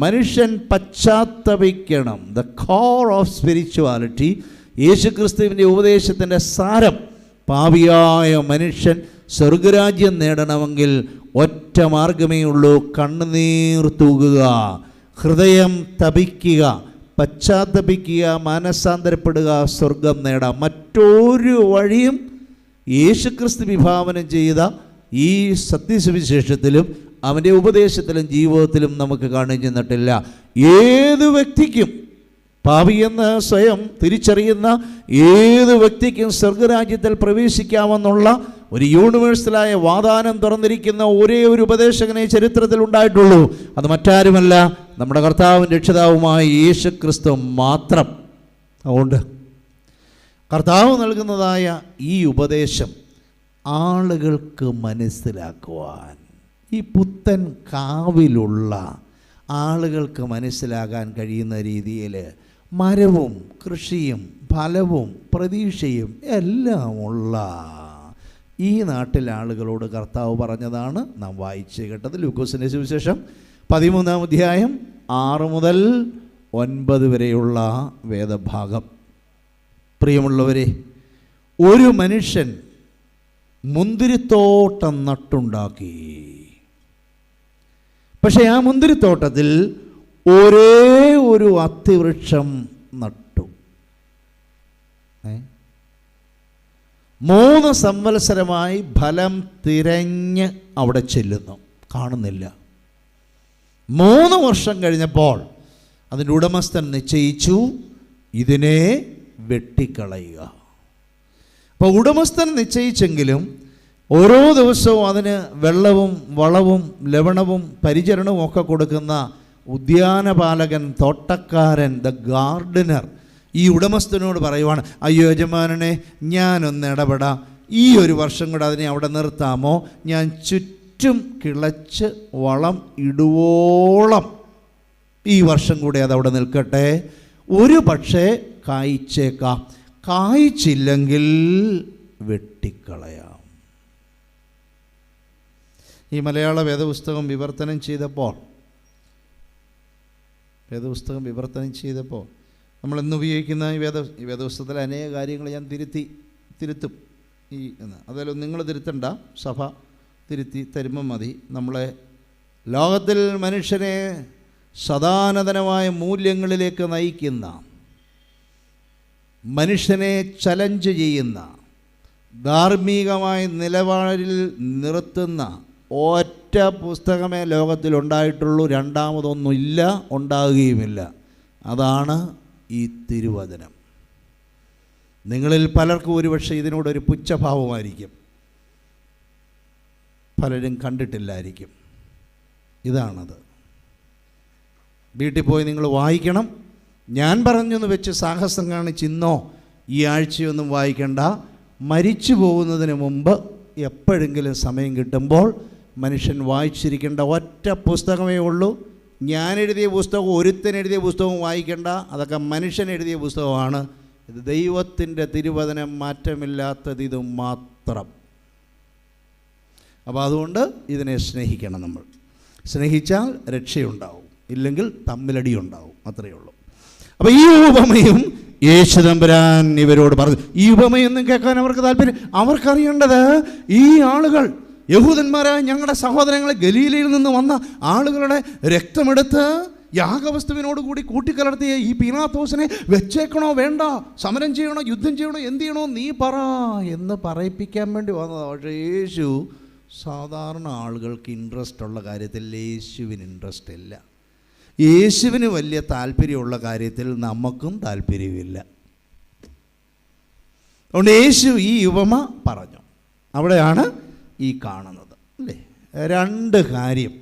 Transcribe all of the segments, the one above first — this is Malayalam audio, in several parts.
മനുഷ്യൻ പശ്ചാത്തപിക്കണം. ദ കോർ ഓഫ് സ്പിരിച്വാലിറ്റി, യേശുക്രിസ്തുവിൻ്റെ ഉപദേശത്തിൻ്റെ സാരം. പാപിയായ മനുഷ്യൻ സ്വർഗരാജ്യം നേടണമെങ്കിൽ ഒറ്റ മാർഗമേ ഉള്ളൂ: കണ്ണുനീർ തൂകുക, ഹൃദയം തപിക്കുക, പശ്ചാത്തപിക്കുക, മാനസാന്തരപ്പെടുക, സ്വർഗം നേടാം. മറ്റൊരു വഴിയും യേശുക്രിസ്തു വിഭാവനം ചെയ്ത ഈ സത്യസുവിശേഷത്തിലും അവൻ്റെ ഉപദേശത്തിലും ജീവിതത്തിലും നമുക്ക് കാണാൻ ചെന്നിട്ടില്ല. ഏത് വ്യക്തിക്കും, പാപിയെന്ന് സ്വയം തിരിച്ചറിയുന്ന ഏത് വ്യക്തിക്കും സ്വർഗരാജ്യത്തിൽ പ്രവേശിക്കാമെന്നുള്ള ഒരു യൂണിവേഴ്സലായ വാതാനം തുറന്നിരിക്കുന്ന ഒരേ ഒരു ഉപദേശകനെ ചരിത്രത്തിൽ ഉണ്ടായിട്ടുള്ളൂ. അത് മറ്റാരുമല്ല, നമ്മുടെ കർത്താവും രക്ഷിതാവുമായ യേശുക്രിസ്തു മാത്രം. അതുകൊണ്ട് കർത്താവ് നൽകുന്നതായ ഈ ഉപദേശം ആളുകൾക്ക് മനസ്സിലാക്കുവാൻ, ഈ പുത്തൻ കാവിലുള്ള ആളുകൾക്ക് മനസ്സിലാകാൻ കഴിയുന്ന രീതിയിൽ മരവും കൃഷിയും ഫലവും പ്രതീക്ഷയും എല്ലാമുള്ള ഈ നാട്ടിലെ ആളുകളോട് കർത്താവ് പറഞ്ഞതാണ് നാം വായിച്ച് കേട്ടത്. ലൂക്കോസിൻ്റെ സുവിശേഷം 13-ാം അധ്യായം 6 മുതൽ 9 വരെയുള്ള വേദഭാഗം. പ്രിയമുള്ളവരെ, ഒരു മനുഷ്യൻ മുന്തിരിത്തോട്ടം നട്ടുണ്ടാക്കി. പക്ഷേ ആ മുന്തിരിത്തോട്ടത്തിൽ ഒരേ ഒരു അത്തിവൃക്ഷം നട്ടു. 3 സംവത്സരമായി ഫലം തിരഞ്ഞ് അവിടെ ചെല്ലുന്നു, കാണുന്നില്ല. 3 വർഷം കഴിഞ്ഞപ്പോൾ അതിൻ്റെ ഉടമസ്ഥൻ നിശ്ചയിച്ചു ഇതിനെ വെട്ടിക്കളയുക. അപ്പോൾ ഉടമസ്ഥൻ നിശ്ചയിച്ചെങ്കിലും ഓരോ ദിവസവും അതിന് വെള്ളവും വളവും ലവണവും പരിചരണവും ഒക്കെ കൊടുക്കുന്ന ഉദ്യാനപാലകൻ, തോട്ടക്കാരൻ, ദ ഗാർഡനർ ഈ ഉടമസ്ഥനോട് പറയുവാണ്, അയ്യോ യജമാനനെ, ഞാനൊന്ന് ഇടപെടാം, ഈ ഒരു വർഷം കൂടെ അതിനെ അവിടെ നിർത്താമോ? ഞാൻ ചുറ്റും കിളച്ച് വളം ഇടുവോളം ഈ വർഷം കൂടെ അതവിടെ നിൽക്കട്ടെ, ഒരു പക്ഷേ കായ്ച്ചേക്കാം, കായ്ച്ചില്ലെങ്കിൽ വെട്ടിക്കളയാം. ഈ മലയാള വേദപുസ്തകം വിവർത്തനം ചെയ്തപ്പോൾ നമ്മൾ ഇന്ന് ഉപയോഗിക്കുന്ന ഈ വേദപുസ്തകത്തിലെ അനേക കാര്യങ്ങൾ ഞാൻ തിരുത്തും. അതായാലും നിങ്ങൾ തിരുത്തണ്ട, സഭ തിരുത്തി തരുമ്പം മതി. നമ്മളെ ലോകത്തിൽ മനുഷ്യനെ സദാനതനമായ മൂല്യങ്ങളിലേക്ക് നയിക്കുന്ന, മനുഷ്യനെ ചലഞ്ച് ചെയ്യുന്ന, ധാർമ്മികമായ നിലപാടിൽ നിർത്തുന്ന ഒറ്റ പുസ്തകമേ ലോകത്തിലുണ്ടായിട്ടുള്ളൂ. രണ്ടാമതൊന്നുമില്ല, ഉണ്ടാകുകയുമില്ല. അതാണ് ഈ തിരുവചനം. നിങ്ങളിൽ പലർക്കും ഒരുപക്ഷെ ഇതിനോടൊരു പുച്ഛഭാവമായിരിക്കും, പലരും കണ്ടിട്ടില്ലായിരിക്കും. ഇതാണത്. വീട്ടിൽ പോയി നിങ്ങൾ വായിക്കണം. ഞാൻ പറഞ്ഞെന്ന് വെച്ച് സാഹസം കാണിച്ചിന്നോ ഈ ആഴ്ചയൊന്നും വായിക്കണ്ട. മരിച്ചു പോകുന്നതിന് മുമ്പ് എപ്പോഴെങ്കിലും സമയം കിട്ടുമ്പോൾ മനുഷ്യൻ വായിച്ചിരിക്കേണ്ട ഒറ്റ പുസ്തകമേ ഉള്ളൂ. ഞാൻ എഴുതിയ പുസ്തകവും ഒരുത്തൻ എഴുതിയ പുസ്തകവും വായിക്കേണ്ട. അതൊക്കെ മനുഷ്യൻ എഴുതിയ പുസ്തകമാണ്. ഇത് ദൈവത്തിൻ്റെ തിരുവചനം, മാറ്റമില്ലാത്തത് ഇത് മാത്രം. അപ്പോൾ അതുകൊണ്ട് ഇതിനെ സ്നേഹിക്കണം. നമ്മൾ സ്നേഹിച്ചാൽ രക്ഷയുണ്ടാവും, ഇല്ലെങ്കിൽ തമ്മിലടി ഉണ്ടാവും. അത്രയേ ഉള്ളൂ. അപ്പോൾ ഈ ഉപമയും യേശു തമ്പുരാൻ ഇവരോട് പറഞ്ഞു. ഈ ഉപമയൊന്നും കേൾക്കാൻ അവർക്ക് താല്പര്യം. അവർക്കറിയേണ്ടത് ഈ ആളുകൾ, യഹൂദന്മാരായ ഞങ്ങളുടെ സഹോദരങ്ങളെ, ഗലീലയിൽ നിന്ന് വന്ന ആളുകളുടെ രക്തമെടുത്ത് യാഗവസ്തുവിനോട് കൂടി കൂട്ടിക്കലർത്തിയ ഈ പീലാത്തോസിനെ വെച്ചേക്കണോ വേണ്ട, സമരം ചെയ്യണോ, യുദ്ധം ചെയ്യണോ, എന്ത് ചെയ്യണോ, നീ പറ എന്ന് പറയിപ്പിക്കാൻ വേണ്ടി വന്നതാണ്. പക്ഷേ യേശു സാധാരണ ആളുകൾക്ക് ഇൻട്രസ്റ്റ് ഉള്ള കാര്യത്തിൽ യേശുവിന് ഇൻട്രസ്റ്റ് ഇല്ല. യേശുവിന് വലിയ താല്പര്യമുള്ള കാര്യത്തിൽ നമുക്കും താല്പര്യമില്ല. അതുകൊണ്ട് യേശു ഈ ഉപമ പറഞ്ഞു. അവിടെയാണ് ഈ കാണുന്നത് അല്ലേ. 2 കാര്യം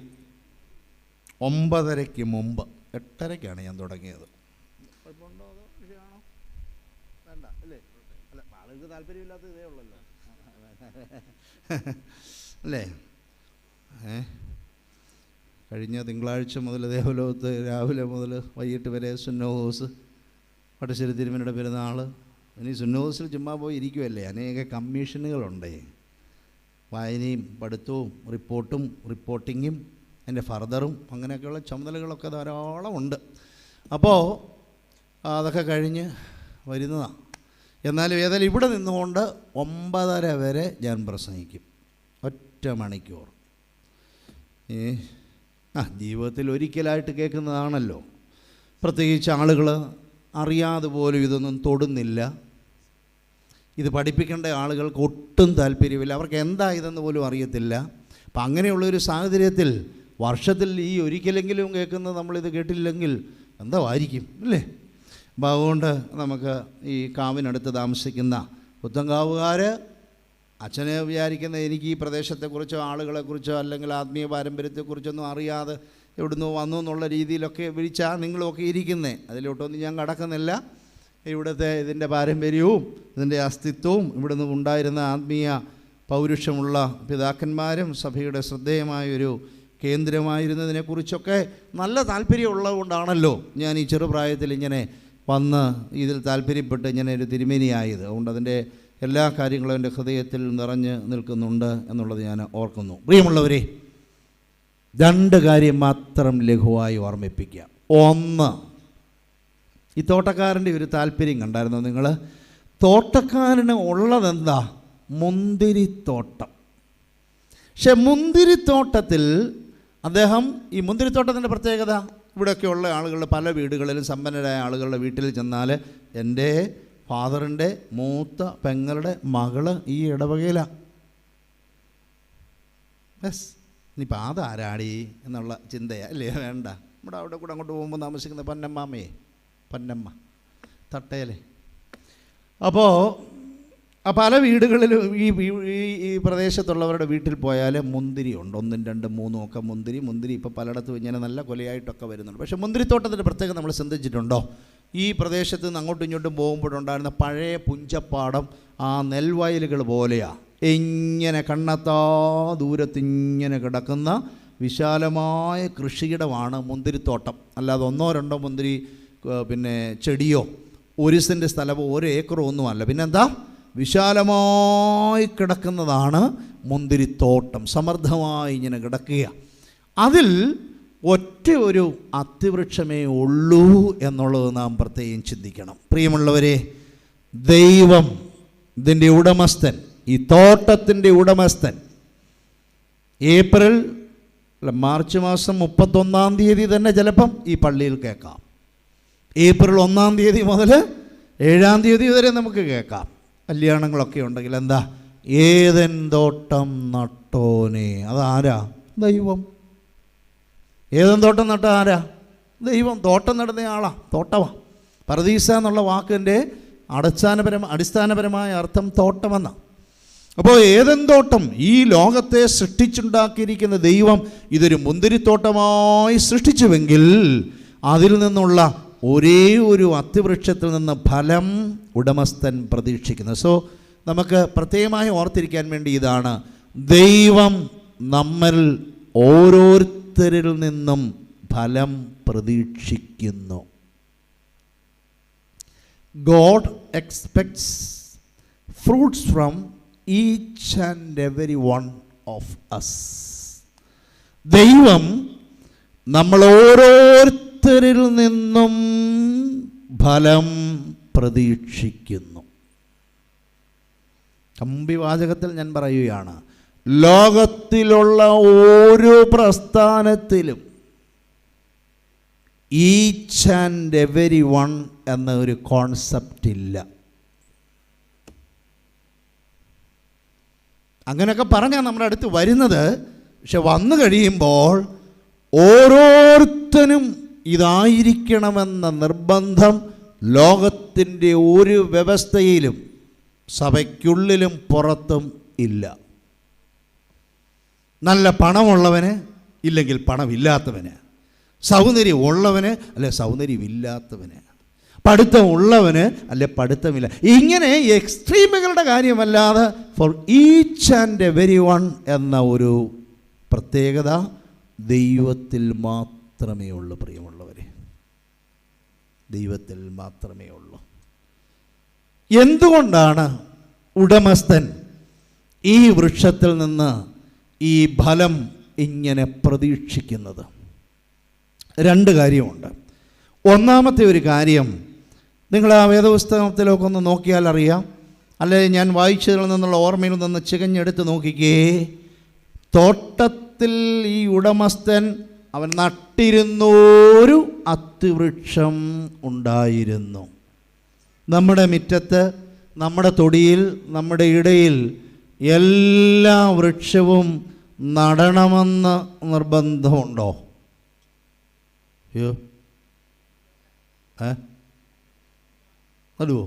9:30 മുമ്പ്, 8:30 ഞാൻ തുടങ്ങിയത്. കുഴപ്പമുണ്ടോ? അതോ വിഷയമാണോ? വേണ്ട അല്ലേ? അല്ല, ആളുകൾക്ക് താല്പര്യമില്ലാത്ത ഇതേ ഉള്ളല്ലോ അല്ലേ. കഴിഞ്ഞ തിങ്കളാഴ്ച മുതൽ ദേവലോകത്ത് രാവിലെ മുതൽ വൈകിട്ട് വരെ സുന്നോസ്, പട്ടശ്ശേരി തിരുമേനിയുടെ പെരുന്നാൾ. ഇനി സുന്നോസിൽ ചുമ്മാ പോയി ഇരിക്കുമല്ലേ. അനേക കമ്മീഷനുകളുണ്ടേ, വായനയും പഠിത്തവും റിപ്പോർട്ടിങ്ങും എൻ്റെ ഫർദറും അങ്ങനെയൊക്കെയുള്ള ചുമതലകളൊക്കെ ധാരാളം ഉണ്ട്. അപ്പോൾ അതൊക്കെ കഴിഞ്ഞ് വരുന്നതാണ്. എന്നാലും ഏതായാലും ഇവിടെ നിന്നുകൊണ്ട് 9:30 വരെ ഞാൻ പ്രസംഗിക്കും, 1 മണിക്കൂർ. ജീവിതത്തിൽ ഒരിക്കലായിട്ട് കേൾക്കുന്നതാണല്ലോ. പ്രത്യേകിച്ച് ആളുകൾ അറിയാതെ പോലും ഇതൊന്നും തൊടുന്നില്ല. ഇത് പഠിപ്പിക്കേണ്ട ആളുകൾക്ക് ഒട്ടും താല്പര്യമില്ല, അവർക്ക് എന്താ ഇതെന്ന് പോലും അറിയത്തില്ല. അപ്പം അങ്ങനെയുള്ളൊരു സാഹചര്യത്തിൽ വർഷത്തിൽ ഈ ഒരിക്കലെങ്കിലും കേൾക്കുന്നത് നമ്മളിത് കേട്ടില്ലെങ്കിൽ എന്താ ആയിരിക്കും അല്ലേ? അപ്പം അതുകൊണ്ട് നമുക്ക് ഈ കാവിനടുത്ത് താമസിക്കുന്ന പുത്തൻകാവുകാർ അച്ഛനെ വിചാരിക്കുന്ന എനിക്ക് ഈ പ്രദേശത്തെക്കുറിച്ചോ ആളുകളെക്കുറിച്ചോ അല്ലെങ്കിൽ ആത്മീയ പാരമ്പര്യത്തെക്കുറിച്ചൊന്നും അറിയാതെ എവിടുന്ന് വന്നു എന്നുള്ള രീതിയിലൊക്കെ വിളിച്ചാൽ നിങ്ങളുമൊക്കെ ഇരിക്കുന്നത്. അതിലോട്ടൊന്നും ഞാൻ കടക്കുന്നില്ല. ഇവിടുത്തെ ഇതിൻ്റെ പാരമ്പര്യവും ഇതിൻ്റെ അസ്തിത്വവും ഇവിടുന്ന് ഉണ്ടായിരുന്ന ആത്മീയ പൗരുഷമുള്ള പിതാക്കന്മാരും സഭയുടെ ശ്രദ്ധേയമായൊരു കേന്ദ്രമായിരുന്നതിനെക്കുറിച്ചൊക്കെ നല്ല താല്പര്യമുള്ളത് കൊണ്ടാണല്ലോ ഞാൻ ഈ ചെറുപ്രായത്തിൽ ഇങ്ങനെ വന്ന് ഇതിൽ താല്പര്യപ്പെട്ട് ഇങ്ങനെ ഒരു തിരുമേനിയായത്. അതുകൊണ്ട് അതിൻ്റെ എല്ലാ കാര്യങ്ങളും എൻ്റെ ഹൃദയത്തിൽ നിറഞ്ഞ് നിൽക്കുന്നുണ്ട് എന്നുള്ളത് ഞാൻ ഓർക്കുന്നു. പ്രിയമുള്ളവരെ, 2 കാര്യം മാത്രം ലഘുവായി ഓർമ്മിപ്പിക്കുക. ഒന്ന്, ഈ തോട്ടക്കാരൻ്റെ ഒരു താല്പര്യം കണ്ടായിരുന്നു നിങ്ങൾ? തോട്ടക്കാരന് ഉള്ളതെന്താ? മുന്തിരിത്തോട്ടം. പക്ഷെ മുന്തിരിത്തോട്ടത്തിൽ അദ്ദേഹം, ഈ മുന്തിരിത്തോട്ടത്തിൻ്റെ പ്രത്യേകത, ഇവിടെയൊക്കെയുള്ള ആളുകളുടെ പല വീടുകളിലും സമ്പന്നരായ ആളുകളുടെ വീട്ടിൽ ചെന്നാൽ എൻ്റെ ഫാദറിൻ്റെ മൂത്ത പെങ്ങളുടെ മകള് ഈ ഇടവകയിലാണ്. ബസ് ഇനിയിപ്പോൾ അതാരാടി എന്നുള്ള ചിന്തയാണ് അല്ലേ? വേണ്ട. നമ്മുടെ അവിടെ കൂടെ അങ്ങോട്ട് പോകുമ്പോൾ താമസിക്കുന്ന പൊന്നമ്മയെ, പൊന്നമ്മ തട്ടേലെ. അപ്പോൾ പല വീടുകളിലും ഈ പ്രദേശത്തുള്ളവരുടെ വീട്ടിൽ പോയാൽ മുന്തിരി ഉണ്ട്. 1, 2, 3 ഒക്കെ മുന്തിരി ഇപ്പോൾ പലയിടത്തും ഇങ്ങനെ നല്ല കൊലയായിട്ടൊക്കെ വരുന്നുണ്ട്. പക്ഷേ മുന്തിരിത്തോട്ടത്തിൻ്റെ പ്രത്യേകം നമ്മൾ ശ്രദ്ധിച്ചിട്ടുണ്ടോ? ഈ പ്രദേശത്ത് നിന്ന് അങ്ങോട്ടും ഇങ്ങോട്ടും പോകുമ്പോഴുണ്ടായിരുന്ന പഴയ പുഞ്ചപ്പാടം ആ നെൽവയലുകൾ പോലെയാണ്. ഇങ്ങനെ കണ്ണെത്താ ദൂരത്ത് ഇങ്ങനെ കിടക്കുന്ന വിശാലമായ കൃഷിയിടമാണ് മുന്തിരിത്തോട്ടം. അല്ലാതെ 1, 2 മുന്തിരി ചെടിയോ 1 സെൻറ്റ് സ്ഥലമോ 1 ഏക്കറോ ഒന്നുമല്ല. പിന്നെന്താ? വിശാലമായി കിടക്കുന്നതാണ് മുന്തിരിത്തോട്ടം. സമൃദ്ധമായി ഇങ്ങനെ കിടക്കുക. അതിൽ ഒറ്റ ഒരു അത്തിവൃക്ഷമേ ഉള്ളൂ എന്നുള്ളത് നാം പ്രത്യേകം ചിന്തിക്കണം. പ്രിയമുള്ളവരെ, ദൈവം ഇതിൻ്റെ ഉടമസ്ഥൻ, ഈ തോട്ടത്തിൻ്റെ ഉടമസ്ഥൻ, മാർച്ച് മാസം 31-ാം തീയതി തന്നെ ചിലപ്പം ഈ പള്ളിയിൽ കേൾക്കാം. ഏപ്രിൽ 1-ാം തീയതി മുതൽ 7-ാം തീയതി വരെ നമുക്ക് കേൾക്കാം. കല്യാണങ്ങളൊക്കെ ഉണ്ടെങ്കിൽ എന്താ? ഏദൻ തോട്ടം നട്ടോനെ. അതാരാ? ദൈവം. ഏദൻ തോട്ടം നട്ട ആരാ? ദൈവം. തോട്ടം നടുന്ന ആളാ, തോട്ടമാണ്. പർദീസ എന്നുള്ള വാക്കിൻ്റെ അടിസ്ഥാനപരമായ അർത്ഥം തോട്ടമെന്ന. അപ്പോൾ ഏദൻ തോട്ടം, ഈ ലോകത്തെ സൃഷ്ടിച്ചുണ്ടാക്കിയിരിക്കുന്ന ദൈവം ഇതൊരു മുന്തിരിത്തോട്ടമായി സൃഷ്ടിച്ചുവെങ്കിൽ അതിൽ നിന്നുള്ള ഒരേ ഒരു അത്തിവൃക്ഷത്തിൽ നിന്ന് ഫലം ഉടമസ്ഥൻ പ്രതീക്ഷിക്കുന്നു. സോ നമുക്ക് പ്രത്യേകമായി ഓർത്തിരിക്കാൻ വേണ്ടി ഇതാണ്: ദൈവം നമ്മൾ ഓരോരുത്തരിൽ നിന്നും ഫലം പ്രതീക്ഷിക്കുന്നു. God expects fruits from each and every one of us. ദൈവം നമ്മൾ ഓരോരുത്തരിൽ നിന്നും ഫലം പ്രതീക്ഷിക്കുന്നു. കമ്പിവാചകത്തിൽ ഞാൻ പറയുകയാണ്, ലോകത്തിലുള്ള ഓരോ പ്രസ്ഥാനത്തിലും ഈച്ച് ആൻഡ് എവരി വൺ എന്ന ഒരു കോൺസെപ്റ്റ് ഇല്ല. അങ്ങനെയൊക്കെ പറഞ്ഞാൽ നമ്മുടെ അടുത്ത് വരുന്നത്. പക്ഷെ വന്നു കഴിയുമ്പോൾ ഓരോരുത്തരും ഇതായിരിക്കണമെന്ന നിർബന്ധം ലോകത്തിൻ്റെ ഒരു വ്യവസ്ഥയിലും സഭയ്ക്കുള്ളിലും പുറത്തും ഇല്ല. നല്ല പണമുള്ളവന് ഇല്ലെങ്കിൽ പണമില്ലാത്തവന്, സൗന്ദര്യം ഉള്ളവന് അല്ലെ സൗന്ദര്യമില്ലാത്തവന്, പഠിത്തം ഉള്ളവന് അല്ലെ പഠിത്തമില്ല. ഇങ്ങനെ എക്സ്ട്രീമുകളുടെ കാര്യമല്ലാതെ for each and every one എന്ന ഒരു പ്രത്യേകത ദൈവത്തിൽ മാത്രമേ ഉള്ളൂ. പ്രിയമുള്ളവരെ, ദൈവത്തിൽ മാത്രമേ ഉള്ളൂ. എന്തുകൊണ്ടാണ് ഉടമസ്ഥൻ ഈ വൃക്ഷത്തിൽ നിന്ന് ഈ ഫലം ഇങ്ങനെ പ്രതീക്ഷിക്കുന്നത്? രണ്ട് കാര്യമുണ്ട്. ഒന്നാമത്തെ ഒരു കാര്യം, നിങ്ങൾ ആ വേദപുസ്തകത്തിലൊക്കെ ഒന്ന് നോക്കിയാൽ അറിയാം, അല്ലെ ഞാൻ വായിച്ചതിൽ നിന്നുള്ള ഓർമ്മയിൽ നിന്ന് ചികഞ്ഞെടുത്ത് നോക്കിക്കേ. തോട്ടത്തിൽ ഈ ഉടമസ്ഥൻ അവൻ നട്ടിരുന്നൊരു അത്തിവൃക്ഷം ഉണ്ടായിരുന്നു. നമ്മുടെ മുറ്റത്ത്, നമ്മുടെ തൊടിയിൽ, നമ്മുടെ ഇടയിൽ എല്ലാ വൃക്ഷവും നടണമെന്ന് നിർബന്ധമുണ്ടോ? അയ്യോ, നടുവോ?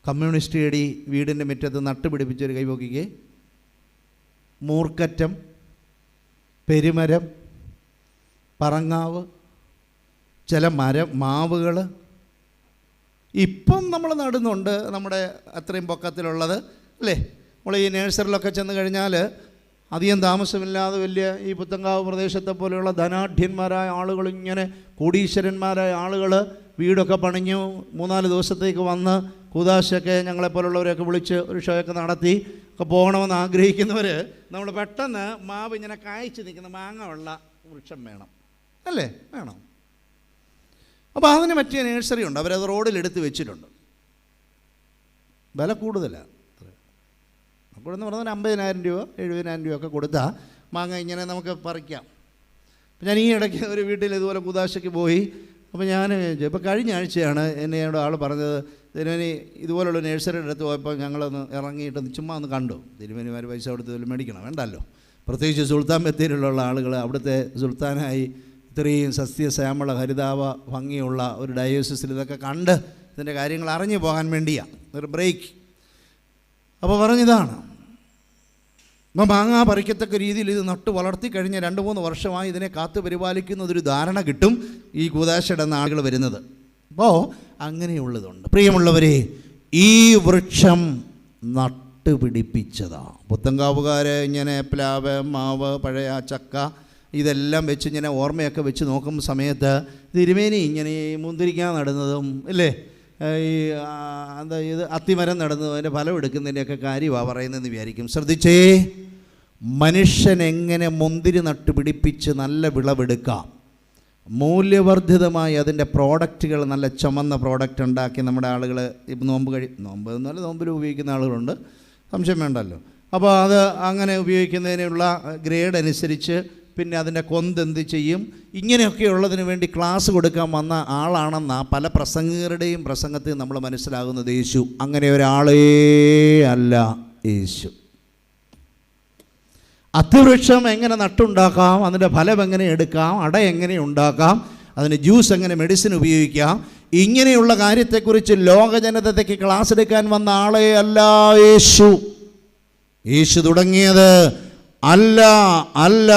കമ്മ്യൂണിസ്റ്റ് ചെടി വീടിൻ്റെ മുറ്റത്ത് നട്ടുപിടിപ്പിച്ചൊരു കൈപോക്കിക്കേ. മൂർക്കറ്റം, പെരുമരം, പറങ്ങാവ്, ചില മാവുകൾ ഇപ്പം നമ്മൾ നടുന്നുണ്ട്, നമ്മുടെ അത്രയും പൊക്കത്തിലുള്ളത് അല്ലേ. നമ്മൾ ഈ നേഴ്സറിലൊക്കെ ചെന്ന് കഴിഞ്ഞാൽ അധികം താമസമില്ലാതെ വലിയ ഈ പുത്തങ്കാവ് പ്രദേശത്തെ പോലെയുള്ള ധനാഢ്യന്മാരായ ആളുകൾ, ഇങ്ങനെ കോടീശ്വരന്മാരായ ആളുകൾ വീടൊക്കെ പണിഞ്ഞു 3-4 ദിവസത്തേക്ക് വന്ന് കൂതാശയൊക്കെ ഞങ്ങളെപ്പോലുള്ളവരെയൊക്കെ വിളിച്ച് ഒരു ഷോയൊക്കെ നടത്തി ഒക്കെ പോകണമെന്ന് ആഗ്രഹിക്കുന്നവർ, നമ്മൾ പെട്ടെന്ന് മാവ് ഇങ്ങനെ കായ്ച്ച് നിൽക്കുന്ന മാങ്ങ ഉള്ള വൃക്ഷം വേണം അല്ലേ, വേണം. അപ്പോൾ അതിന് പറ്റിയ നേഴ്സറി ഉണ്ട്, അവരത് റോഡിലെടുത്ത് വെച്ചിട്ടുണ്ട്. വില കൂടുതലാണ്. അപ്പോഴെന്ന് പറഞ്ഞാൽ 50,000 രൂപ 70,000 രൂപ ഒക്കെ കൊടുത്താൽ മാങ്ങ ഇങ്ങനെ നമുക്ക് പറിക്കാം. അപ്പം ഞാൻ ഈ ഇടയ്ക്ക് ഒരു വീട്ടിൽ ഇതുപോലെ കുതാശയ്ക്ക് പോയി. അപ്പോൾ ഞാൻ ഇപ്പോൾ കഴിഞ്ഞ ആഴ്ചയാണ് എന്നോട് ആൾ പറഞ്ഞത്, തിരുമേനി ഇതുപോലുള്ള നേഴ്സറിയുടെ അടുത്ത് പോയപ്പോൾ ഞങ്ങളൊന്ന് ഇറങ്ങിയിട്ട് ചുമ്മാ ഒന്ന് കണ്ടു. തിരുമേനിമാർ പൈസ കൊടുത്ത് മേടിക്കണം, വേണ്ടല്ലോ. പ്രത്യേകിച്ച് സുൽത്താൻ ബത്തേരിയിലുള്ള ആളുകൾ അവിടുത്തെ സുൽത്താനായി ഇത്രയും സസ്യശ്യാമള ഹരിതാവ ഭംഗിയുള്ള ഒരു ഡയോസിസിൽ ഇതൊക്കെ കണ്ട് ഇതിൻ്റെ കാര്യങ്ങൾ അറിഞ്ഞു പോകാൻ വേണ്ടിയാണ് ഒരു ബ്രേക്ക്. അപ്പോൾ പറഞ്ഞതാണ്, അപ്പോൾ മാങ്ങ പറിക്കത്തക്ക രീതിയിൽ ഇത് നട്ടു വളർത്തി കഴിഞ്ഞ 2-3 വർഷമായി ഇതിനെ കാത്തു പരിപാലിക്കുന്നതൊരു ധാരണ കിട്ടും ഈ കൂതാശയുടെ നാളുകൾ വരുന്നത്. അപ്പോൾ അങ്ങനെയുള്ളതുണ്ട്. പ്രിയമുള്ളവരെ, ഈ വൃക്ഷം നട്ടുപിടിപ്പിച്ചതാ. പുത്തങ്കാവുകാർ ഇങ്ങനെ പ്ലാവ്, മാവ്, പഴയ ചക്ക ഇതെല്ലാം വെച്ച് ഇങ്ങനെ ഓർമ്മയൊക്കെ വെച്ച് നോക്കുന്ന സമയത്ത് തിരുമേനി ഇങ്ങനെ മുന്തിരിക്കാൻ നടുന്നതും അല്ലേ, ഈ എന്താ ഇത് അത്തിമരം നടുന്നതും അതിൻ്റെ ഫലം എടുക്കുന്നതിൻ്റെയൊക്കെ കാര്യമാണ് പറയുന്നതെന്ന് വിചാരിക്കും. ശ്രദ്ധിച്ചേ, മനുഷ്യൻ എങ്ങനെ മുന്തിരി നട്ടുപിടിപ്പിച്ച് നല്ല വിളവെടുക്കാം, മൂല്യവർദ്ധിതമായി അതിൻ്റെ പ്രോഡക്റ്റുകൾ, നല്ല ചുമന്ന പ്രോഡക്റ്റ് ഉണ്ടാക്കി നമ്മുടെ ആളുകൾ ഇപ്പം നോമ്പിൽ ഉപയോഗിക്കുന്ന ആളുകളുണ്ട്, സംശയം വേണ്ടല്ലോ. അപ്പോൾ അത് അങ്ങനെ ഉപയോഗിക്കുന്നതിനുള്ള ഗ്രേഡ് അനുസരിച്ച് പിന്നെ അതിൻ്റെ കൊന്തെന്ത് ചെയ്യും, ഇങ്ങനെയൊക്കെ ഉള്ളതിന് വേണ്ടി ക്ലാസ് കൊടുക്കാൻ വന്ന ആളാണെന്ന പല പ്രസംഗകരുടെയും പ്രസംഗത്തിൽ നമ്മൾ മനസ്സിലാകുന്നത് യേശു അങ്ങനെ ഒരാളേ അല്ല. യേശു അത്തിവൃക്ഷം എങ്ങനെ നട്ടുണ്ടാക്കാം, അതിൻ്റെ ഫലം എങ്ങനെ എടുക്കാം, അട എങ്ങനെ ഉണ്ടാക്കാം, അതിന് ജ്യൂസ് എങ്ങനെ മെഡിസിൻ ഉപയോഗിക്കാം, ഇങ്ങനെയുള്ള കാര്യത്തെക്കുറിച്ച് ലോകജനതയ്ക്ക് ക്ലാസ് എടുക്കാൻ വന്ന ആളേ അല്ല യേശു. യേശു തുടങ്ങിയത് അല്ല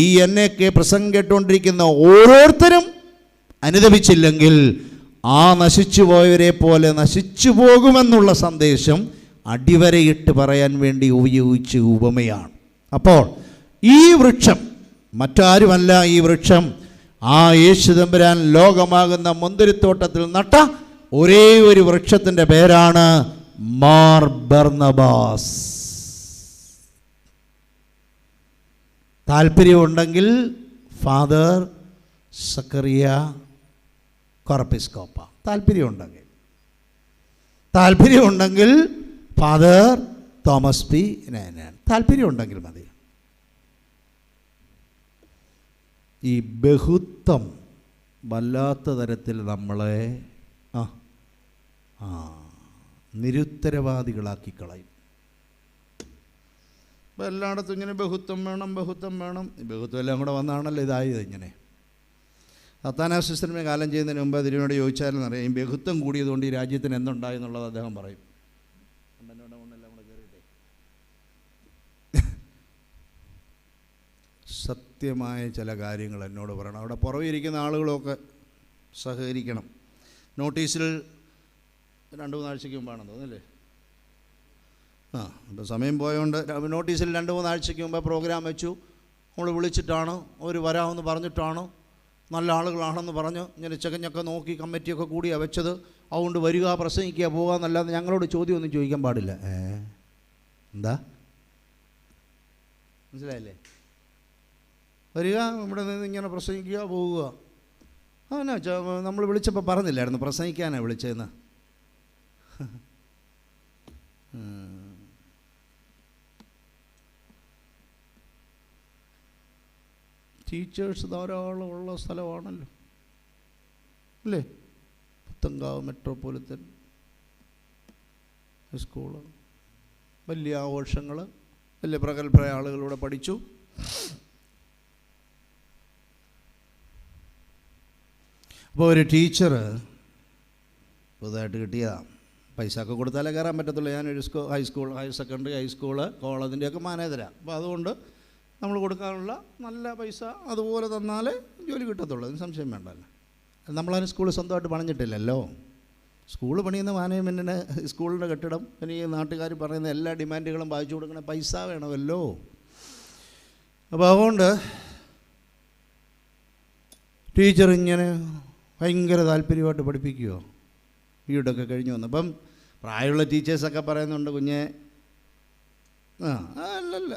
ഈ എന്നെയൊക്കെ പ്രസംഗം കേട്ടുകൊണ്ടിരിക്കുന്ന ഓരോരുത്തരും അനുദപിച്ചില്ലെങ്കിൽ ആ നശിച്ചു പോയവരെ പോലെ നശിച്ചു പോകുമെന്നുള്ള സന്ദേശം അടിവരയിട്ട് പറയാൻ വേണ്ടി ഉപയോഗിച്ച ഉപമയാണ്. അപ്പോൾ ഈ വൃക്ഷം മറ്റാരുമല്ല, ഈ വൃക്ഷം ആ യേശു തമ്പുരാൻ ലോകമാകുന്ന മുന്തിരിത്തോട്ടത്തിൽ നട്ട ഒരേ ഒരു വൃക്ഷത്തിൻ്റെ പേരാണ് മാർ ബർന്നബാസ്. താല്പര്യമുണ്ടെങ്കിൽ ഫാദർ സക്കറിയ കൊറപ്പിസ്കോപ്പ, താല്പര്യമുണ്ടെങ്കിൽ ഫാദർ തോമസ് പി നയനാൻ, താല്പര്യമുണ്ടെങ്കിൽ മതി. ഈ ബഹുത്വം വല്ലാത്ത തരത്തിൽ നമ്മളെ നിരുത്തരവാദികളാക്കി കളയും. അപ്പോൾ എല്ലായിടത്തും ഇങ്ങനെ ബഹുത്വം വേണം. ഈ ബഹുത്വം എല്ലാം കൂടെ വന്നാണല്ലോ ഇതായത്. ഇങ്ങനെ അത്താനാസിസ്റ്ററിനെ കാലം ചെയ്യുന്നതിന് മുമ്പ് അതിനോട് ചോദിച്ചാലെന്ന് അറിയാം, ഈ ബഹുത്വം കൂടിയതുകൊണ്ട് ഈ രാജ്യത്തിന് എന്തുണ്ടായി എന്നുള്ളത് അദ്ദേഹം പറയും. സത്യമായ ചില കാര്യങ്ങൾ എന്നോട് പറയണം. അവിടെ പുറകെ ഇരിക്കുന്ന ആളുകളൊക്കെ സഹകരിക്കണം. നോട്ടീസിൽ 2-3 ആഴ്ചയ്ക്ക് മുമ്പാണെന്ന് തോന്നുന്നില്ലേ? ഇപ്പോൾ സമയം പോയതുകൊണ്ട് നോട്ടീസിൽ 2-3 ആഴ്ചയ്ക്ക് മുമ്പ് പ്രോഗ്രാം വെച്ചു. നമ്മൾ വിളിച്ചിട്ടാണ്, അവർ വരാമെന്ന് പറഞ്ഞിട്ടാണ്, നല്ല ആളുകളാണെന്ന് പറഞ്ഞ് ഇങ്ങനെ ചകഞ്ഞൊക്കെ നോക്കി കമ്മിറ്റിയൊക്കെ കൂടിയാണ് വെച്ചത്. അതുകൊണ്ട് വരിക, പ്രസംഗിക്കുക, പോകുക എന്നല്ലാതെ ഞങ്ങളോട് ചോദ്യമൊന്നും ചോദിക്കാൻ പാടില്ല. എന്താ മനസ്സിലായില്ലേ? വരിക, ഇവിടെ നിന്ന് ഇങ്ങനെ പ്രസംഗിക്കുക, പോവുക. അവനാ നമ്മൾ വിളിച്ചപ്പോൾ പറഞ്ഞില്ലായിരുന്നു പ്രസംഗിക്കാനാണ് വിളിച്ചതെന്ന്. ടീച്ചേഴ്സ് ധാരാളം ഉള്ള സ്ഥലമാണല്ലോ അല്ലേ? പുത്തങ്കാവ് മെട്രോപൊളിറ്റൻ സ്കൂള്, വലിയ ആഘോഷങ്ങൾ, വലിയ പ്രഗത്ഭരായ ആളുകളിലൂടെ പഠിച്ചു. അപ്പോൾ ഒരു ടീച്ചർ പുതുതായിട്ട് കിട്ടിയതാണ്. പൈസ ഒക്കെ കൊടുത്താലേ കയറാൻ പറ്റത്തുള്ളൂ. ഞാനൊരു ഹൈസ്കൂൾ, ഹയർ സെക്കൻഡറി, ഹൈസ്കൂള്, കോളേജിൻ്റെയൊക്കെ മാനേജരാണ്. അപ്പോൾ അതുകൊണ്ട് നമ്മൾ കൊടുക്കാനുള്ള നല്ല പൈസ അതുപോലെ തന്നാലേ ജോലി കിട്ടത്തുള്ളൂ. അതിന് സംശയം വേണ്ടല്ലോ. നമ്മളതിന് സ്കൂൾ സ്വന്തമായിട്ട് പണിഞ്ഞിട്ടില്ലല്ലോ. സ്കൂൾ പണിയുന്ന മാനേജ്മെൻറ്റിന് സ്കൂളിൻ്റെ കെട്ടിടം, പിന്നെ ഈ നാട്ടുകാർ പറയുന്ന എല്ലാ ഡിമാൻഡുകളും വായിച്ചു കൊടുക്കണ പൈസ വേണമല്ലോ. അപ്പോൾ അതുകൊണ്ട് ടീച്ചർ ഇങ്ങനെ ഭയങ്കര താല്പര്യമായിട്ട് പഠിപ്പിക്കുമോ? വീടൊക്കെ കഴിഞ്ഞ് വന്നപ്പം പ്രായമുള്ള ടീച്ചേഴ്സൊക്കെ പറയുന്നുണ്ട്, കുഞ്ഞെ അല്ലല്ല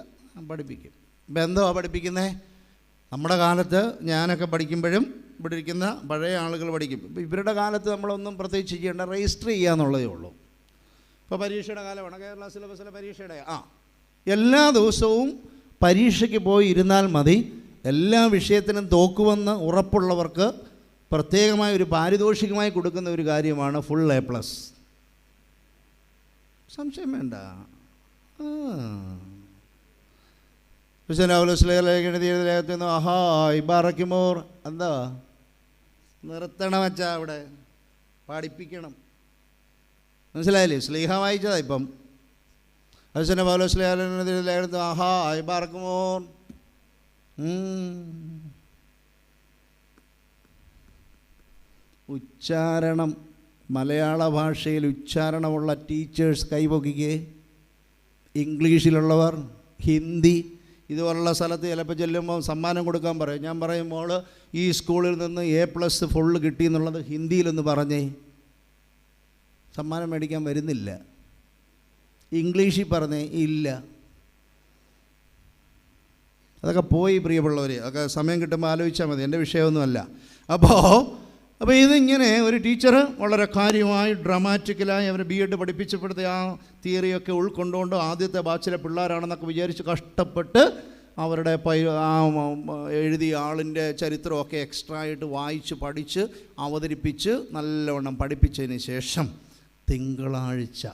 പഠിപ്പിക്കും. ഇപ്പം എന്തോ പഠിപ്പിക്കുന്നത്? നമ്മുടെ കാലത്ത് ഞാനൊക്കെ പഠിക്കുമ്പോഴും ഇവിടെ ഇരിക്കുന്ന പഴയ ആളുകൾ പഠിക്കും. ഇപ്പം ഇവരുടെ കാലത്ത് നമ്മളൊന്നും പ്രത്യേകിച്ച് ചെയ്യേണ്ട, രജിസ്റ്റർ ചെയ്യാന്നുള്ളതേ ഉള്ളൂ. ഇപ്പോൾ പരീക്ഷയുടെ കാലമാണ്, കേരള സിലബസിലെ പരീക്ഷയുടെ എല്ലാ ദിവസവും പരീക്ഷയ്ക്ക് പോയി ഇരുന്നാൽ മതി. എല്ലാ വിഷയത്തിനും തോക്കുമെന്ന് ഉറപ്പുള്ളവർക്ക് പ്രത്യേകമായ ഒരു പാരിതോഷികമായി കൊടുക്കുന്ന ഒരു കാര്യമാണ് ഫുൾ A+. സംശയം വേണ്ട. ഇബാറക്കുമോർ എന്താ നിർത്തണം വെച്ചാ അവിടെ പഠിപ്പിക്കണം. മനസ്സിലായില്ലേ? സ്ലീഹ വായിച്ചതാ ഇപ്പം. ഹുസൈൻ പൗലോസ് ഇബാറക്കുമോർ. ഉച്ചാരണം, മലയാള ഭാഷയിൽ ഉച്ചാരണമുള്ള ടീച്ചേഴ്സ് കൈപൊക്കിക്കേ. ഇംഗ്ലീഷിലുള്ളവർ, ഹിന്ദി ഇതുപോലുള്ള സ്ഥലത്ത് ചിലപ്പോൾ ചെല്ലുമ്പോൾ സമ്മാനം കൊടുക്കാൻ പറയും. ഞാൻ പറയും, മോള് ഈ സ്കൂളിൽ നിന്ന് A+ ഫുള്ള് കിട്ടി എന്നുള്ളത് ഹിന്ദിയിലൊന്ന് പറഞ്ഞേ. സമ്മാനം മേടിക്കാൻ വരുന്നില്ല. ഇംഗ്ലീഷിൽ പറഞ്ഞേ ഇല്ല. അതൊക്കെ പോയി പ്രിയമുള്ളവർ. അതൊക്കെ സമയം കിട്ടുമ്പോൾ ആലോചിച്ചാൽ മതി, എൻ്റെ വിഷയമൊന്നുമല്ല. അപ്പോൾ ഇതിങ്ങനെ ഒരു ടീച്ചർ വളരെ കാര്യമായി ഡ്രാമാറ്റിക്കലായി അവരെ BEd പഠിപ്പിച്ചപ്പെടുത്ത ആ തിയറിയൊക്കെ ഉൾക്കൊണ്ടുകൊണ്ട് ആദ്യത്തെ ബാച്ചിലെ പിള്ളേരാണെന്നൊക്കെ വിചാരിച്ച് കഷ്ടപ്പെട്ട് അവരുടെ എഴുതിയ ആളിൻ്റെ ചരിത്രമൊക്കെ എക്സ്ട്രാ ആയിട്ട് വായിച്ച് പഠിച്ച് അവതരിപ്പിച്ച് നല്ലവണ്ണം പഠിപ്പിച്ചതിന് ശേഷം തിങ്കളാഴ്ച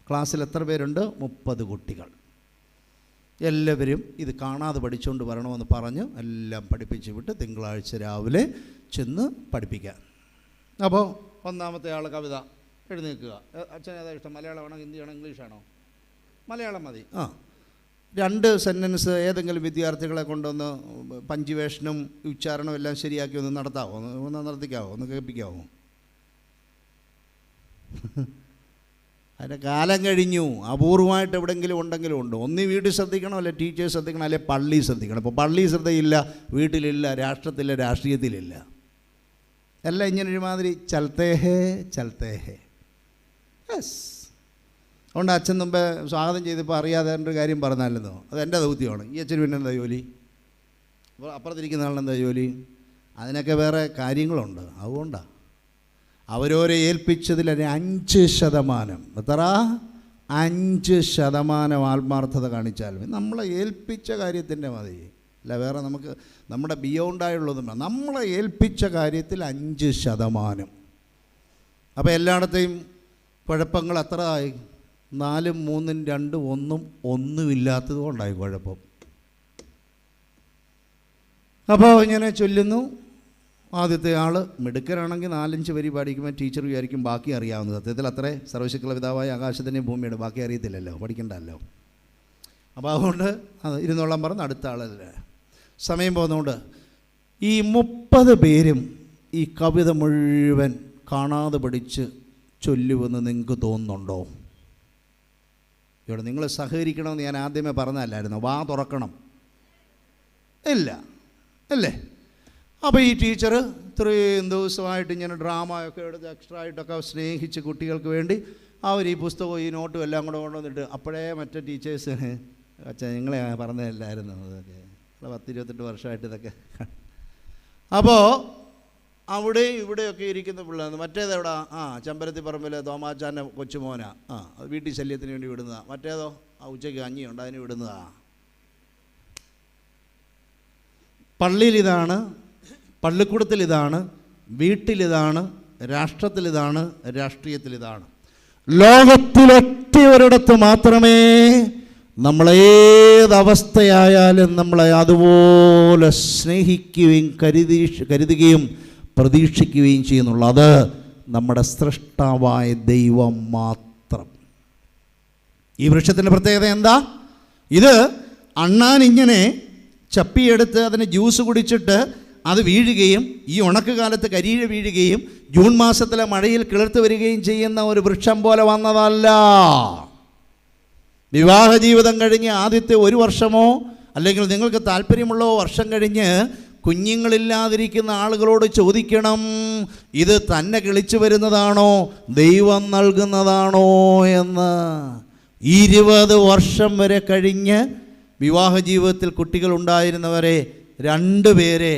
ക്ലാസ്സിൽ എത്ര പേരുണ്ട്? 30 കുട്ടികൾ. എല്ലാവരും ഇത് കാണാതെ പഠിച്ചുകൊണ്ട് വരണമെന്ന് പറഞ്ഞ് എല്ലാം പഠിപ്പിച്ച് വിട്ട് തിങ്കളാഴ്ച രാവിലെ ചെന്ന് പഠിപ്പിക്കാൻ. അപ്പോൾ ഒന്നാമത്തെ ആൾ കവിത എഴുന്നേൽക്കുക. അച്ഛൻ ഏതാ ഇഷ്ടം? മലയാളമാണോ, ഹിന്ദിയാണോ, ഇംഗ്ലീഷാണോ? മലയാളം മതി. 2 സെൻറ്റൻസ് ഏതെങ്കിലും വിദ്യാർത്ഥികളെ കൊണ്ടൊന്ന് പഞ്ച്വേഷനും ഉച്ചാരണവും എല്ലാം ശരിയാക്കി ഒന്ന് നടത്താമോ? ഒന്ന് നടത്തിക്കാവോ? ഒന്ന് കേൾപ്പിക്കാവോ? അതിൻ്റെ കാലം കഴിഞ്ഞു. അപൂർവമായിട്ട് എവിടെയെങ്കിലും ഉണ്ടെങ്കിലും ഉണ്ട്. ഒന്നീ വീട്ടിൽ ശ്രദ്ധിക്കണം, അല്ലെ ടീച്ചേഴ്സ് ശ്രദ്ധിക്കണം, അല്ലെ പള്ളി ശ്രദ്ധിക്കണം. ഇപ്പോൾ പള്ളി ശ്രദ്ധയില്ല, വീട്ടിലില്ല, രാഷ്ട്രത്തില്ല, രാഷ്ട്രീയത്തിലില്ല. എല്ലാം ഇങ്ങനെ ഒരുമാതിരി ചൽത്തേഹേ. യെസ്. അതുകൊണ്ട് അച്ഛൻ മുമ്പേ സ്വാഗതം ചെയ്തപ്പോൾ അറിയാതെ ഒരു കാര്യം പറഞ്ഞാലെന്നോ, അത് എൻ്റെ ദൗത്യമാണ്. ഈ അച്ഛന് പിന്നെ എന്താ ജോലി? അപ്പോൾ അപ്പുറത്തിരിക്കുന്ന ആളിനെന്താ ജോലി? അതിനൊക്കെ വേറെ കാര്യങ്ങളുണ്ട്. അതുകൊണ്ടാണ് അവരോരെ ഏൽപ്പിച്ചതിൽ 5% എത്ര? 5% ആത്മാർത്ഥത കാണിച്ചാലും നമ്മളെ ഏൽപ്പിച്ച കാര്യത്തിൻ്റെ മതി. അല്ല വേറെ നമുക്ക് നമ്മുടെ ബിയോണ്ടായുള്ളതും നമ്മളെ ഏൽപ്പിച്ച കാര്യത്തിൽ 5%. അപ്പോൾ എല്ലായിടത്തെയും കുഴപ്പങ്ങൾ എത്ര ആയി? 4, 3, 2, 1 ഒന്നുമില്ലാത്തത് കൊണ്ടായി കുഴപ്പം. അപ്പോൾ ഇങ്ങനെ ചൊല്ലുന്നു. ആദ്യത്തെ ആൾ മിടുക്കരാണെങ്കിൽ 4-5 വരി പാടിക്കുമ്പോൾ ടീച്ചർ വിചാരിക്കും ബാക്കി അറിയാവുന്നത്. സത്യത്തിൽ അത്രേ സർവശക്തിയുള്ള പിതാവായ ആകാശത്തിൻ്റെയും ഭൂമിയുടെ ബാക്കി അറിയത്തില്ലല്ലോ, പഠിക്കണ്ടല്ലോ. അപ്പോൾ അതുകൊണ്ട് അത് ഇരുന്നോളം പറഞ്ഞ് അടുത്ത ആളല്ലേ. സമയം പോകുന്നതുകൊണ്ട് ഈ 30 പേരും ഈ കവിത മുഴുവൻ കാണാതെ പഠിച്ച് ചൊല്ലുമെന്ന് നിങ്ങൾക്ക് തോന്നുന്നുണ്ടോ? ഇവിടെ നിങ്ങൾ സഹകരിക്കണമെന്ന് ഞാൻ ആദ്യമേ പറഞ്ഞതല്ലായിരുന്നു. വാ തുറക്കണം ഇല്ല അല്ലേ? അപ്പോൾ ഈ ടീച്ചർ ഇത്രയും ദിവസമായിട്ട് ഇങ്ങനെ ഡ്രാമയൊക്കെ എടുത്ത് എക്സ്ട്രാ ആയിട്ടൊക്കെ സ്നേഹിച്ച് കുട്ടികൾക്ക് വേണ്ടി അവർ ഈ പുസ്തകവും ഈ നോട്ടും എല്ലാം കൂടെ കൊണ്ടുവന്നിട്ട് അപ്പോഴേ മറ്റേ ടീച്ചേഴ്സിന് അച്ഛൻ നിങ്ങളെ പറഞ്ഞതല്ലായിരുന്നു അതൊക്കെ 10-28 വർഷമായിട്ട് ഇതൊക്കെ. അപ്പോൾ അവിടെയും ഇവിടെയൊക്കെ ഇരിക്കുന്ന പിള്ളേർ. മറ്റേതെവിടാ? ചമ്പരത്തി പറമ്പിൽ തോമാച്ചാൻ്റെ കൊച്ചുമോനാ. അത് വീട്ടിൽ ശല്യത്തിന് വേണ്ടി വിടുന്നതാണ്. മറ്റേതോ ഉച്ചയ്ക്ക് കഞ്ഞിയുണ്ട്, അതിന് വിടുന്നതാണ്. പള്ളിയിലിതാണ്, പള്ളിക്കൂടത്തിലിതാണ്, വീട്ടിലിതാണ്, രാഷ്ട്രത്തിലിതാണ്, രാഷ്ട്രീയത്തിലിതാണ്. ലോകത്തിലൊറ്റ ഒരിടത്ത് മാത്രമേ നമ്മളേതവസ്ഥയായാലും നമ്മളെ അതുപോലെ സ്നേഹിക്കുകയും കരുതുകയും പ്രതീക്ഷിക്കുകയും ചെയ്യുന്നുള്ളൂ. അത് നമ്മുടെ സൃഷ്ടാവായ ദൈവം മാത്രം. ഈ വൃക്ഷത്തിൻ്റെ പ്രത്യേകത എന്താ? ഇത് അണ്ണാൻ ഇങ്ങനെ ചപ്പിയെടുത്ത് അതിന് ജ്യൂസ് കുടിച്ചിട്ട് അത് വീഴുകയും ഈ ഉണക്ക് കാലത്ത് കരിയിഴ വീഴുകയും ജൂൺ മാസത്തിലെ മഴയിൽ കിളിർത്ത് വരികയും ചെയ്യുന്ന ഒരു വൃക്ഷം പോലെ വന്നതല്ല. വിവാഹ ജീവിതം കഴിഞ്ഞ് ആദ്യത്തെ 1 വർഷമോ അല്ലെങ്കിൽ നിങ്ങൾക്ക് താല്പര്യമുള്ള വർഷം കഴിഞ്ഞ് കുഞ്ഞുങ്ങളില്ലാതിരിക്കുന്ന ആളുകളോട് ചോദിക്കണം, ഇത് തന്നെ കിളിച്ചു വരുന്നതാണോ ദൈവം നൽകുന്നതാണോ എന്ന്. 20 വർഷം വരെ കഴിഞ്ഞ് വിവാഹ ജീവിതത്തിൽ കുട്ടികളുണ്ടായിരുന്നവരെ 2 പേരെ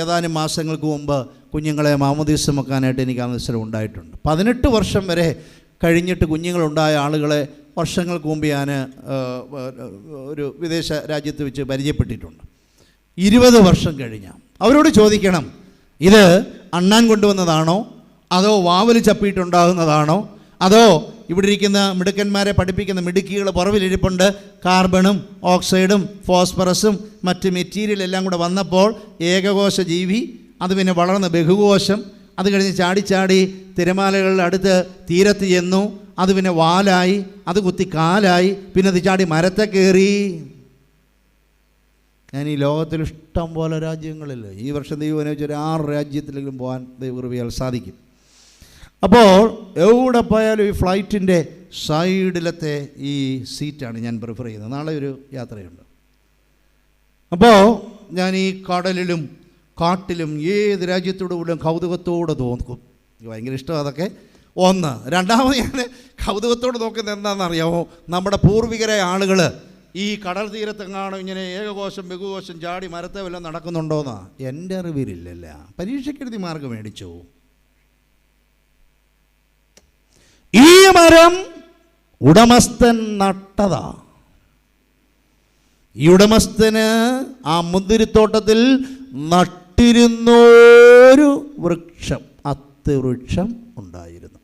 ഏതാനും മാസങ്ങൾക്ക് മുമ്പ് കുഞ്ഞുങ്ങളെ മാമോദീസ വെക്കാനായിട്ട് എനിക്ക് അവസരം ഉണ്ടായിട്ടുണ്ട്. 18 വർഷം വരെ കഴിഞ്ഞിട്ട് കുഞ്ഞുങ്ങളുണ്ടായ ആളുകളെ വർഷങ്ങൾക്ക് മുമ്പ് ഞാൻ ഒരു വിദേശ രാജ്യത്ത് വെച്ച് പരിചയപ്പെട്ടിട്ടുണ്ട്. 20 വർഷം കഴിഞ്ഞ് അവരോട് ചോദിക്കണം, ഇത് അണ്ണാൻ കൊണ്ടുവന്നതാണോ അതോ വാവൽ ചപ്പിയിട്ടുണ്ടാകുന്നതാണോ അതോ ഇവിടെ ഇരിക്കുന്ന മിടുക്കന്മാരെ പഠിപ്പിക്കുന്ന മിടുക്കികൾ പുറവിലിരിപ്പുണ്ട്, കാർബണും ഓക്സൈഡും ഫോസ്ഫറസും മറ്റ് മെറ്റീരിയൽ എല്ലാം കൂടെ വന്നപ്പോൾ ഏകകോശ ജീവി, അത് പിന്നെ വളർന്ന് ബഹുകോശം, അത് കഴിഞ്ഞ് ചാടി തിരമാലകളുടെ അടുത്ത് തീരത്ത് ചെന്നു, അത് പിന്നെ വാലായി, അത് കുത്തി കാലായി, പിന്നെ അത് ചാടി മരത്തെ കയറി. ഞാൻ ഈ ലോകത്തിൽ ഇഷ്ടം പോലെ രാജ്യങ്ങളിൽ ഈ വർഷം ദൈവം അനുവദിച്ച ഒരു 6 രാജ്യത്തിലെങ്കിലും പോകാൻ ദൈവകൃപയാൽ സാധിക്കും. അപ്പോൾ എവിടെ പോയാലും ഈ ഫ്ലൈറ്റിൻ്റെ സൈഡിലത്തെ ഈ സീറ്റാണ് ഞാൻ പ്രിഫർ ചെയ്യുന്നത്. നാളെ ഒരു യാത്രയുണ്ട്. അപ്പോൾ ഞാൻ ഈ കടലിലും കാട്ടിലും ഏത് രാജ്യത്തോടുകൂടെ കൗതുകത്തോടെ തോന്നും. ഭയങ്കര ഇഷ്ടം അതൊക്കെ. ഒന്ന്. രണ്ടാമത് ഞാൻ കൗതുകത്തോട് നോക്കുന്നത് എന്താണെന്നറിയാമോ? നമ്മുടെ പൂർവികരായ ആളുകൾ ഈ കടൽ തീരത്തെങ്ങാണോ ഇങ്ങനെ ഏകകോശം ബഹുകോശം ചാടി മരത്തെ വല്ലതും നടക്കുന്നുണ്ടോയെന്നാ എൻ്റെ അറിവിലില്ലല്ല. പരീക്ഷയ്ക്കെഴുതി മാർക്ക് മേടിച്ചു. ഈ മരം ഉടമസ്ഥൻ നട്ടതാ. ഈ ഉടമസ്ഥന് ആ മുന്തിരിത്തോട്ടത്തിൽ നട്ടിരുന്നൊരു വൃക്ഷം, അത്തിവൃക്ഷം ഉണ്ടായിരുന്നു.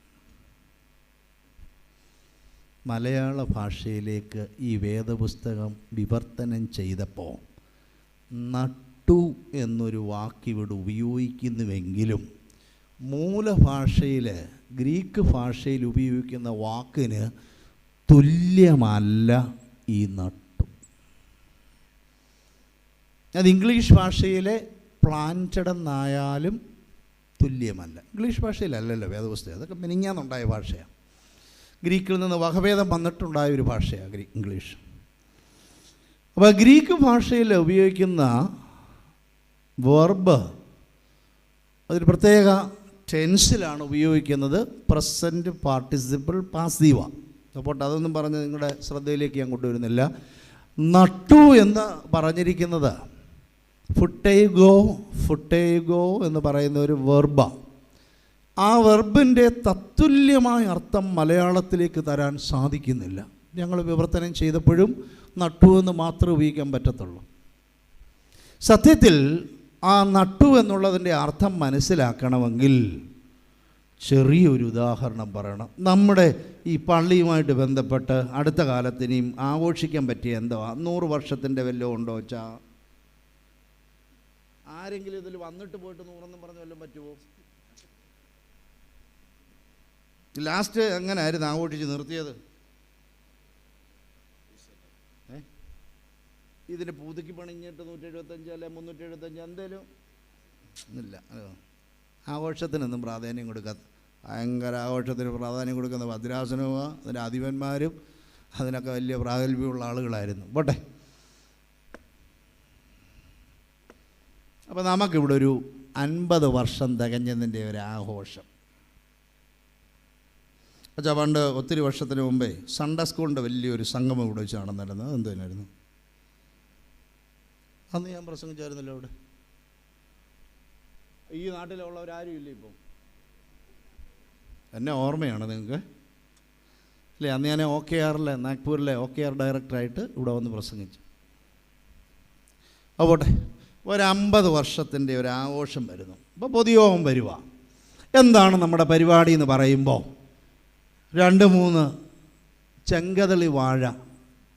മലയാള ഭാഷയിലേക്ക് ഈ വേദപുസ്തകം വിവർത്തനം ചെയ്തപ്പോൾ നട്ടു എന്നൊരു വാക്കിവിടെ ഉപയോഗിക്കുന്നുവെങ്കിലും മൂലഭാഷയിൽ ഗ്രീക്ക് ഭാഷയിൽ ഉപയോഗിക്കുന്ന വാക്കിന് തുല്യമല്ല ഈ നട്ടു. അത് ഇംഗ്ലീഷ് ഭാഷയിലെ പ്ലാന്റഡ് എന്നായാലും തുല്യമല്ല. ഇംഗ്ലീഷ് ഭാഷയിലല്ലല്ലോ വേദപുസ്തകം, അതൊക്കെ മിനിഞ്ഞാന്നുണ്ടായ ഭാഷയാണ്. ഗ്രീക്കിൽ നിന്ന് വകഭേദം വന്നിട്ടുണ്ടായ ഒരു ഭാഷയാണ് ഇംഗ്ലീഷ്. അപ്പോൾ ഗ്രീക്ക് ഭാഷയിൽ ഉപയോഗിക്കുന്ന വെർബ് അതൊരു പ്രത്യേക ടെൻസിലാണ് ഉപയോഗിക്കുന്നത്. Present participle passive. അപ്പോൾ അതൊന്നും പറഞ്ഞ് നിങ്ങളുടെ ശ്രദ്ധയിലേക്ക് ഞാൻ കൊണ്ടുവരുന്നില്ല. നട്ടു എന്ന് പറഞ്ഞിരിക്കുന്നത് ഫുട്ടേഗോ എന്ന് പറയുന്ന ഒരു വെർബാണ്. ആ വെർബിൻ്റെ തത്തുല്യമായ അർത്ഥം മലയാളത്തിലേക്ക് തരാൻ സാധിക്കുന്നില്ല. ഞങ്ങൾ വിവർത്തനം ചെയ്തപ്പോഴും നട്ടു എന്ന് മാത്രമേ ഉപയോഗിക്കാൻ പറ്റത്തുള്ളൂ. സത്യത്തിൽ ആ നട്ടു എന്നുള്ളതിൻ്റെ അർത്ഥം മനസ്സിലാക്കണമെങ്കിൽ ചെറിയൊരു ഉദാഹരണം പറയണം. നമ്മുടെ ഈ പള്ളിയുമായിട്ട് ബന്ധപ്പെട്ട് അടുത്ത കാലത്ത് ഇനിയും ആഘോഷിക്കാൻ പറ്റിയ എന്തോ 100 വർഷത്തിൻ്റെ വല്ലതും ഉണ്ടോ വെച്ചാൽ ആരെങ്കിലും ഇതിൽ വന്നിട്ട് പോയിട്ട് 100 പറഞ്ഞ് വല്ലതും പറ്റുമോ? ലാസ്റ്റ് എങ്ങനെ ആയിരുന്നു ആഘോഷിച്ച് നിർത്തിയത്? ഇതിന് പുതുക്കി പണിഞ്ഞിട്ട് 175 അല്ലെ 375 എന്തേലും ഇല്ല. ആഘോഷത്തിനൊന്നും പ്രാധാന്യം കൊടുക്കാത്ത, ഭയങ്കര ആഘോഷത്തിന് പ്രാധാന്യം കൊടുക്കുന്ന ഭദ്രാസനവും അതിൻ്റെ അധിപന്മാരും അതിനൊക്കെ വലിയ പ്രാഗൽഭ്യമുള്ള ആളുകളായിരുന്നു. പോട്ടെ. അപ്പോൾ നമുക്കിവിടെ ഒരു 50 വർഷം തികഞ്ഞതിൻ്റെ ഒരു ആഘോഷം. അച്ഛാ, പണ്ട് ഒത്തിരി വർഷത്തിന് മുമ്പേ സൺഡേ സ്കൂളിൻ്റെ വലിയൊരു സംഗമം ഇവിടെ വെച്ച് നടന്നിരുന്നത്. എന്തിനായിരുന്നു? അന്ന് ഞാൻ പ്രസംഗിച്ചായിരുന്നല്ലോ അവിടെ. ഈ നാട്ടിലുള്ളവരാരും ഇല്ല ഇപ്പം. എന്നെ ഓർമ്മയാണ് നിങ്ങൾക്ക് അല്ലേ? അന്ന് ഞാൻ OKRലെ നാഗ്പൂരിലെ OKR ഡയറക്ടറായിട്ട് ഇവിടെ വന്ന് പ്രസംഗിച്ചു. പോട്ടെ, 50 വർഷത്തിൻ്റെ ഒരു ആഘോഷം വരുന്നു. അപ്പോൾ പൊതുയോഗം വരുക. എന്താണ് നമ്മുടെ പരിപാടി എന്ന് പറയുമ്പോൾ 2-3 ചെങ്കതളി വാഴ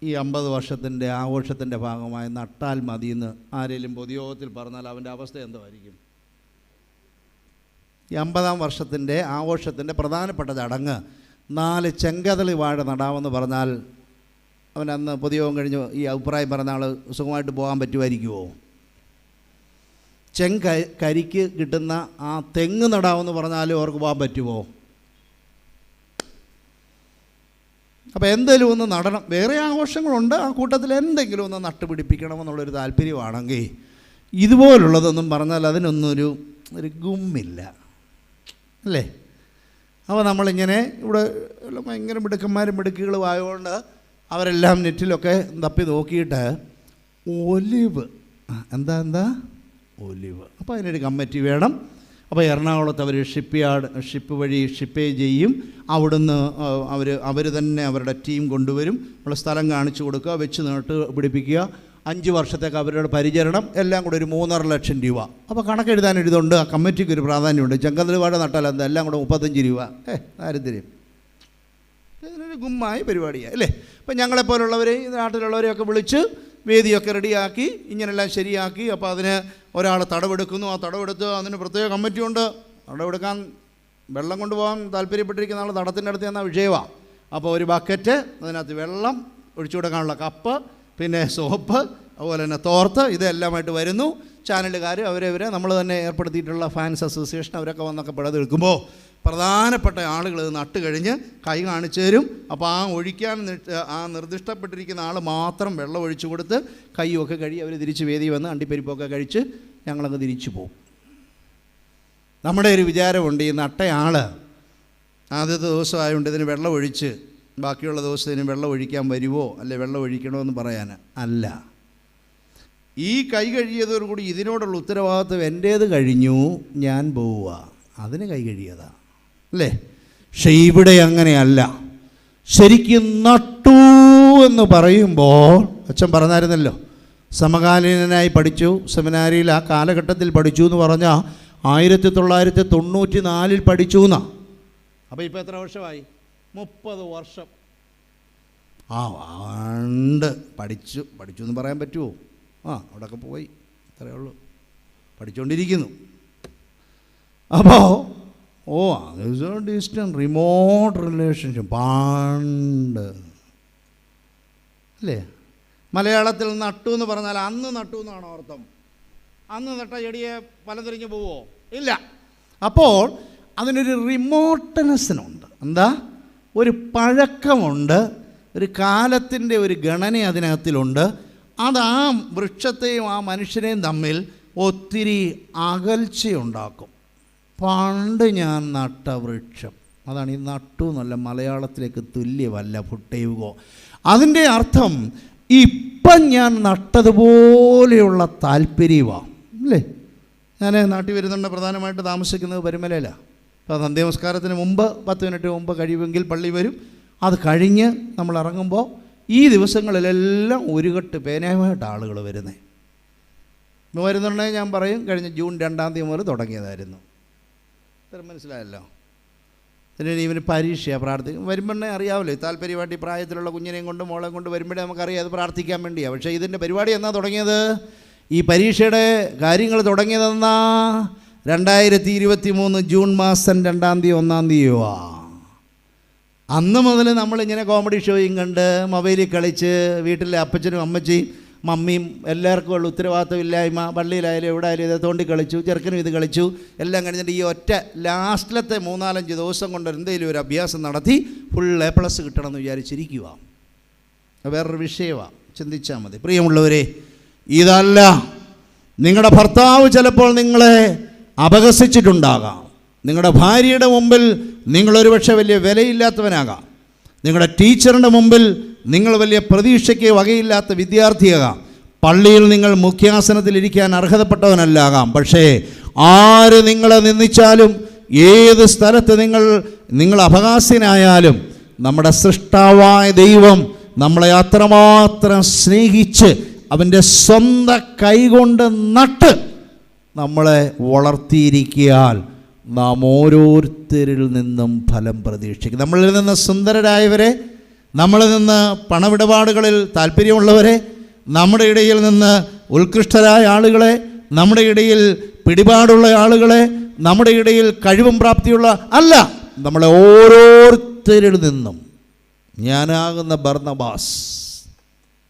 ഈ 50 വർഷത്തിൻ്റെ ആഘോഷത്തിൻ്റെ ഭാഗമായി നട്ടാൽ മതിയെന്ന് ആരെങ്കിലും പൊതുയോഗത്തിൽ പറഞ്ഞാൽ അവൻ്റെ അവസ്ഥ എന്തായിരിക്കും? ഈ 50-ാം വർഷത്തിൻ്റെ ആഘോഷത്തിൻ്റെ പ്രധാനപ്പെട്ട ചടങ്ങ് 4 ചെങ്കതളി വാഴ നടാമെന്ന് പറഞ്ഞാൽ അവൻ അന്ന് പൊതുയോഗം കഴിഞ്ഞ് ഈ അഭിപ്രായം പറഞ്ഞ ആൾ സുഖമായിട്ട് പോകാൻ പറ്റുമായിരിക്കുമോ? കരിക്ക് കിട്ടുന്ന ആ തെങ്ങ് നടാമെന്ന് പറഞ്ഞാലും അവർക്ക് പോകാൻ പറ്റുമോ? അപ്പോൾ എന്തെങ്കിലും ഒന്ന് നടണം. വേറെ ആഘോഷങ്ങളുണ്ട്, ആ കൂട്ടത്തിൽ എന്തെങ്കിലും ഒന്ന് നട്ടുപിടിപ്പിക്കണമെന്നുള്ളൊരു താല്പര്യമാണെങ്കിൽ ഇതുപോലുള്ളതൊന്നും പറഞ്ഞാൽ അതിനൊന്നും ഒരു ഗുമ്മില്ല അല്ലേ? അപ്പോൾ നമ്മളിങ്ങനെ ഇവിടെ ഭയങ്കര മിടുക്കന്മാരും മിടുക്കികളും ആയതുകൊണ്ട് അവരെല്ലാം നെറ്റിലൊക്കെ തപ്പി നോക്കിയിട്ട് ഒലിവ് എന്താ ഒലിവ്. അപ്പോൾ അതിനൊരു കമ്മിറ്റി വേണം. അപ്പോൾ എറണാകുളത്ത് അവർ ഷിപ്പ് വഴി ഷിപ്പേ ചെയ്യും. അവിടുന്ന് അവർ തന്നെ അവരുടെ ടീം കൊണ്ടുവരും. നമ്മൾ സ്ഥലം കാണിച്ചു കൊടുക്കുക, വെച്ച് നട്ട് പിടിപ്പിക്കുക. 5 വർഷത്തേക്ക് അവരുടെ പരിചരണം എല്ലാം കൂടെ ഒരു 3.5 ലക്ഷം രൂപ. അപ്പോൾ കണക്കെഴുതാനൊരിതുണ്ട്, ആ കമ്മിറ്റിക്ക് ഒരു പ്രാധാന്യമുണ്ട്. ചെങ്കതളി വാഴ നട്ടാൽ എന്താ എല്ലാം കൂടെ 35 രൂപ. ദാരിദ്ര്യം. ഇതിനൊരു ഗുമ്മായ പരിപാടിയാണ് അല്ലേ? അപ്പം ഞങ്ങളെപ്പോലുള്ളവരെ ഈ നാട്ടിലുള്ളവരെയൊക്കെ വിളിച്ച് വേദിയൊക്കെ റെഡിയാക്കി ഇങ്ങനെല്ലാം ശരിയാക്കി. അപ്പോൾ അതിന് ഒരാൾ തടവെടുക്കുന്നു. ആ തടവെടുത്ത് അതിന് പ്രത്യേക കമ്മിറ്റിയുണ്ട്. തടവെടുക്കാൻ വെള്ളം കൊണ്ടുപോകാൻ താല്പര്യപ്പെട്ടിരിക്കുന്ന ആൾ തടത്തിൻ്റെ അടുത്ത് എന്ന വിഷയമാണ്. അപ്പോൾ ഒരു ബക്കറ്റ്, അതിനകത്ത് വെള്ളം, ഒഴിച്ചു കൊടുക്കാനുള്ള കപ്പ്, പിന്നെ സോപ്പ്, അതുപോലെ തന്നെ തോർത്ത്, ഇതെല്ലാമായിട്ട് വരുന്നു. ചാനലുകാർ അവരവരെ നമ്മൾ തന്നെ ഏർപ്പെടുത്തിയിട്ടുള്ള ഫാൻസ് അസോസിയേഷൻ അവരൊക്കെ വന്നൊക്കെ പിടതെടുക്കുമ്പോൾ പ്രധാനപ്പെട്ട ആളുകൾ ഇത് നട്ട് കഴിഞ്ഞ് കൈ കാണിച്ചു തരും. അപ്പോൾ ആ നിർദ്ദിഷ്ടപ്പെട്ടിരിക്കുന്ന ആൾ മാത്രം വെള്ളം ഒഴിച്ചു കൊടുത്ത് കൈയൊക്കെ കഴുകി അവർ തിരിച്ച് വേദി വന്ന് അണ്ടിപ്പരിപ്പൊക്കെ കഴിച്ച് ഞങ്ങളങ്ങ് തിരിച്ചു പോകും. നമ്മുടെ ഒരു വിചാരമുണ്ട്, ഈ നട്ടയാൾ ആദ്യത്തെ ദിവസമായതുകൊണ്ട് ഇതിന് വെള്ളം ഒഴിച്ച് ബാക്കിയുള്ള ദിവസത്തിന് വെള്ളം ഒഴിക്കാൻ വരുമോ അല്ലെ വെള്ളം ഒഴിക്കണമെന്ന് പറയാൻ അല്ല. ഈ കൈ കഴുകിയതോടുകൂടി ഇതിനോടുള്ള ഉത്തരവാദിത്വം എൻ്റേത് കഴിഞ്ഞു, ഞാൻ പോവുക, അതിന് കൈ കഴുകിയതാ അല്ലേ? പക്ഷെ ഇവിടെ അങ്ങനെയല്ല. ശരിക്കും നട്ടു എന്ന് പറയുമ്പോൾ അച്ഛൻ പറഞ്ഞായിരുന്നല്ലോ, സമകാലീനനായി പഠിച്ചു, സെമിനാരിയിൽ ആ കാലഘട്ടത്തിൽ പഠിച്ചു എന്ന് പറഞ്ഞാൽ 1994 പഠിച്ചു എന്നാ. അപ്പോൾ ഇപ്പോൾ എത്ര വർഷമായി? 30 വർഷം. ഉണ്ട് പഠിച്ചു എന്ന് പറയാൻ പറ്റുമോ? അവിടെയൊക്കെ പോയി, അത്രയേ ഉള്ളൂ, പഠിച്ചുകൊണ്ടിരിക്കുന്നു. അപ്പോൾ ഡിസ്റ്റൻറ്റ് റിമോട്ട് റിലേഷൻഷിപ്പ് പണ്ട് അല്ലേ? മലയാളത്തിൽ നട്ടു എന്ന് പറഞ്ഞാൽ അന്ന് നട്ടു എന്നാണോ അർത്ഥം? അന്ന് നട്ട ചെടിയെ പലതിരിഞ്ഞ് പോവോ? ഇല്ല. അപ്പോൾ അതിനൊരു റിമോട്ട്നെസ്സിനുണ്ട്. എന്താ? ഒരു പഴക്കമുണ്ട്, ഒരു കാലത്തിൻ്റെ ഒരു ഗണന അതിനകത്തിലുണ്ട്. അത് ആ വൃക്ഷത്തെയും ആ മനുഷ്യനെയും തമ്മിൽ ഒത്തിരി അകൽച്ചയുണ്ടാക്കും. പണ്ട് ഞാൻ നട്ട വൃക്ഷം, അതാണ് ഈ നട്ടു എന്നല്ല, മലയാളത്തിലേക്ക് തുല്യമല്ല ഫുട്ടയുഗോ. അതിൻ്റെ അർത്ഥം ഇപ്പം ഞാൻ നട്ടതുപോലെയുള്ള താല്പര്യമാണ് അല്ലേ? ഞാൻ നാട്ടിൽ വരുന്നുണ്ട്, പ്രധാനമായിട്ട് താമസിക്കുന്നത് പരുമലയിലാണ്. അപ്പോൾ സന്ധ്യാനമസ്കാരത്തിന് മുമ്പ് 10 മിനിറ്റ് മുമ്പ് കഴിയുമെങ്കിൽ പള്ളി വരും. അത് കഴിഞ്ഞ് നമ്മൾ ഇറങ്ങുമ്പോൾ ഈ ദിവസങ്ങളിലെല്ലാം ഒരു കെട്ട് പേനയുമായിട്ട് ആളുകൾ വരുന്നത്. വരുന്നുണ്ടെങ്കിൽ ഞാൻ പറയും കഴിഞ്ഞ ജൂൺ 2-ാം തീയതി മുതൽ തുടങ്ങിയതായിരുന്നു. ഇത്ര മനസ്സിലായല്ലോ. ഇതിന് ഇവന് പരീക്ഷയാണ്, പ്രാർത്ഥിക്കും. വരുമ്പോഴേ അറിയാമല്ലോ, താല്പര്യമായിട്ട് ഈ പ്രായത്തിലുള്ള കുഞ്ഞിനെയും കൊണ്ട് മോളെ കൊണ്ട് വരുമ്പോഴേ നമുക്കറിയാം അത് പ്രാർത്ഥിക്കാൻ വേണ്ടിയാണ്. പക്ഷേ ഇതിൻ്റെ പരിപാടി എന്നാ തുടങ്ങിയത്? ഈ പരീക്ഷയുടെ കാര്യങ്ങൾ തുടങ്ങിയതെന്നാ 2023 ജൂൺ മാസം 2-ാം തീയതി 1-ാം തീയതിയോ. അന്ന് മുതൽ നമ്മളിങ്ങനെ കോമഡി ഷോയും കണ്ട് മൊബൈലിൽ കളിച്ച് വീട്ടിലെ അപ്പച്ചനും അമ്മച്ചിയും മമ്മിയും എല്ലാവർക്കും ഉള്ള ഉത്തരവാദിത്വമില്ലായ്മ, പള്ളിയിലായാലും എവിടെ ആയാലും ഇത് തോണ്ടി കളിച്ചു, ചെറുക്കനും ഇത് കളിച്ചു, എല്ലാം കഴിഞ്ഞിട്ട് ഈ ഒറ്റ ലാസ്റ്റിലത്തെ 3-4 ദിവസം കൊണ്ട് എന്തെങ്കിലും ഒരു അഭ്യാസം നടത്തി ഫുൾ A+ കിട്ടണമെന്ന് വിചാരിച്ചിരിക്കുക. വേറൊരു വിഷയമാണ്, ചിന്തിച്ചാൽ മതി. പ്രിയമുള്ളവരെ, ഇതല്ല. നിങ്ങളുടെ ഭർത്താവ് ചിലപ്പോൾ നിങ്ങളെ അപഹസിച്ചിട്ടുണ്ടാകാം. നിങ്ങളുടെ ഭാര്യയുടെ മുമ്പിൽ നിങ്ങളൊരു പക്ഷേ വലിയ വിലയില്ലാത്തവനാകാം. നിങ്ങളുടെ ടീച്ചറിൻ്റെ മുമ്പിൽ നിങ്ങൾ വലിയ പ്രതീക്ഷയ്ക്ക് വകയില്ലാത്ത വിദ്യാർത്ഥിയാകാം. പള്ളിയിൽ നിങ്ങൾ മുഖ്യാസനത്തിലിരിക്കാൻ അർഹതപ്പെട്ടവനല്ലാകാം. പക്ഷേ ആര് നിങ്ങളെ നിന്ദിച്ചാലും, ഏത് സ്ഥലത്ത് നിങ്ങൾ അപഹാസ്യനായാലും, നമ്മുടെ സൃഷ്ടാവായ ദൈവം നമ്മളെ അത്രമാത്രം സ്നേഹിച്ച് അവൻ്റെ സ്വന്തം കൈകൊണ്ട് നട്ട് നമ്മളെ വളർത്തിയിരിക്കാൻ നാം ഓരോരുത്തരിൽ നിന്നും ഫലം പ്രതീക്ഷിക്കും. നമ്മളിൽ നിന്ന് സുന്ദരരായവരെ, നമ്മളിൽ നിന്ന് പണമിടപാടുകളിൽ താല്പര്യമുള്ളവരെ, നമ്മുടെ ഇടയിൽ നിന്ന് ഉത്കൃഷ്ടരായ ആളുകളെ, നമ്മുടെ ഇടയിൽ പിടിപാടുള്ള ആളുകളെ, നമ്മുടെ ഇടയിൽ കഴിവും പ്രാപ്തിയുള്ള അല്ല, നമ്മളെ ഓരോരുത്തരിൽ നിന്നും ഞാനാകുന്ന ബർന്നബാസ്,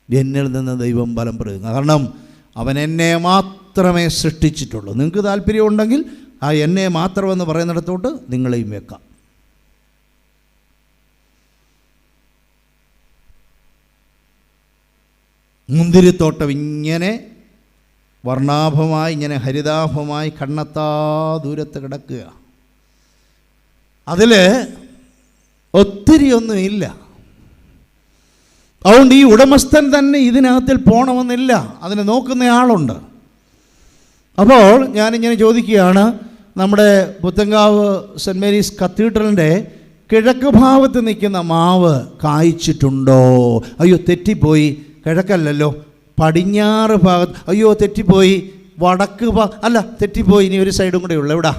എന്നിൽ നിന്ന് ദൈവം ഫലം പ്രയോഗിക്കും. കാരണം അവൻ എന്നെ മാത്രമേ സൃഷ്ടിച്ചിട്ടുള്ളൂ. നിങ്ങൾക്ക് താല്പര്യമുണ്ടെങ്കിൽ ആ എന്നെ മാത്രമെന്ന് പറയുന്നിടത്തോട്ട് നിങ്ങളെയും വെക്കാം. മുന്തിരിത്തോട്ടം ഇങ്ങനെ വർണ്ണാഭമായി, ഇങ്ങനെ ഹരിതാഭമായി കണ്ണെത്താ ദൂരത്ത് കിടക്കുക. അതിൽ ഒത്തിരിയൊന്നുമില്ല. അതുകൊണ്ട് ഈ ഉടമസ്ഥൻ തന്നെ ഇതിനകത്തിൽ പോകണമെന്നില്ല, അതിനെ നോക്കുന്ന ആളുണ്ട്. അപ്പോൾ ഞാനിങ്ങനെ ചോദിക്കുകയാണ്, നമ്മുടെ പുത്തങ്കാവ് സെൻറ്റ് മേരീസ് കത്തീഡ്രലിൻ്റെ കിഴക്ക് ഭാഗത്ത് നിൽക്കുന്ന മാവ് കായ്ച്ചിട്ടുണ്ടോ? അയ്യോ തെറ്റിപ്പോയി, കിഴക്കല്ലല്ലോ, പടിഞ്ഞാറ് ഭാഗത്ത്, അയ്യോ തെറ്റിപ്പോയി, വടക്ക് അല്ല തെറ്റിപ്പോയി, ഇനി ഒരു സൈഡും കൂടെ ഉള്ളു, എവിടാ?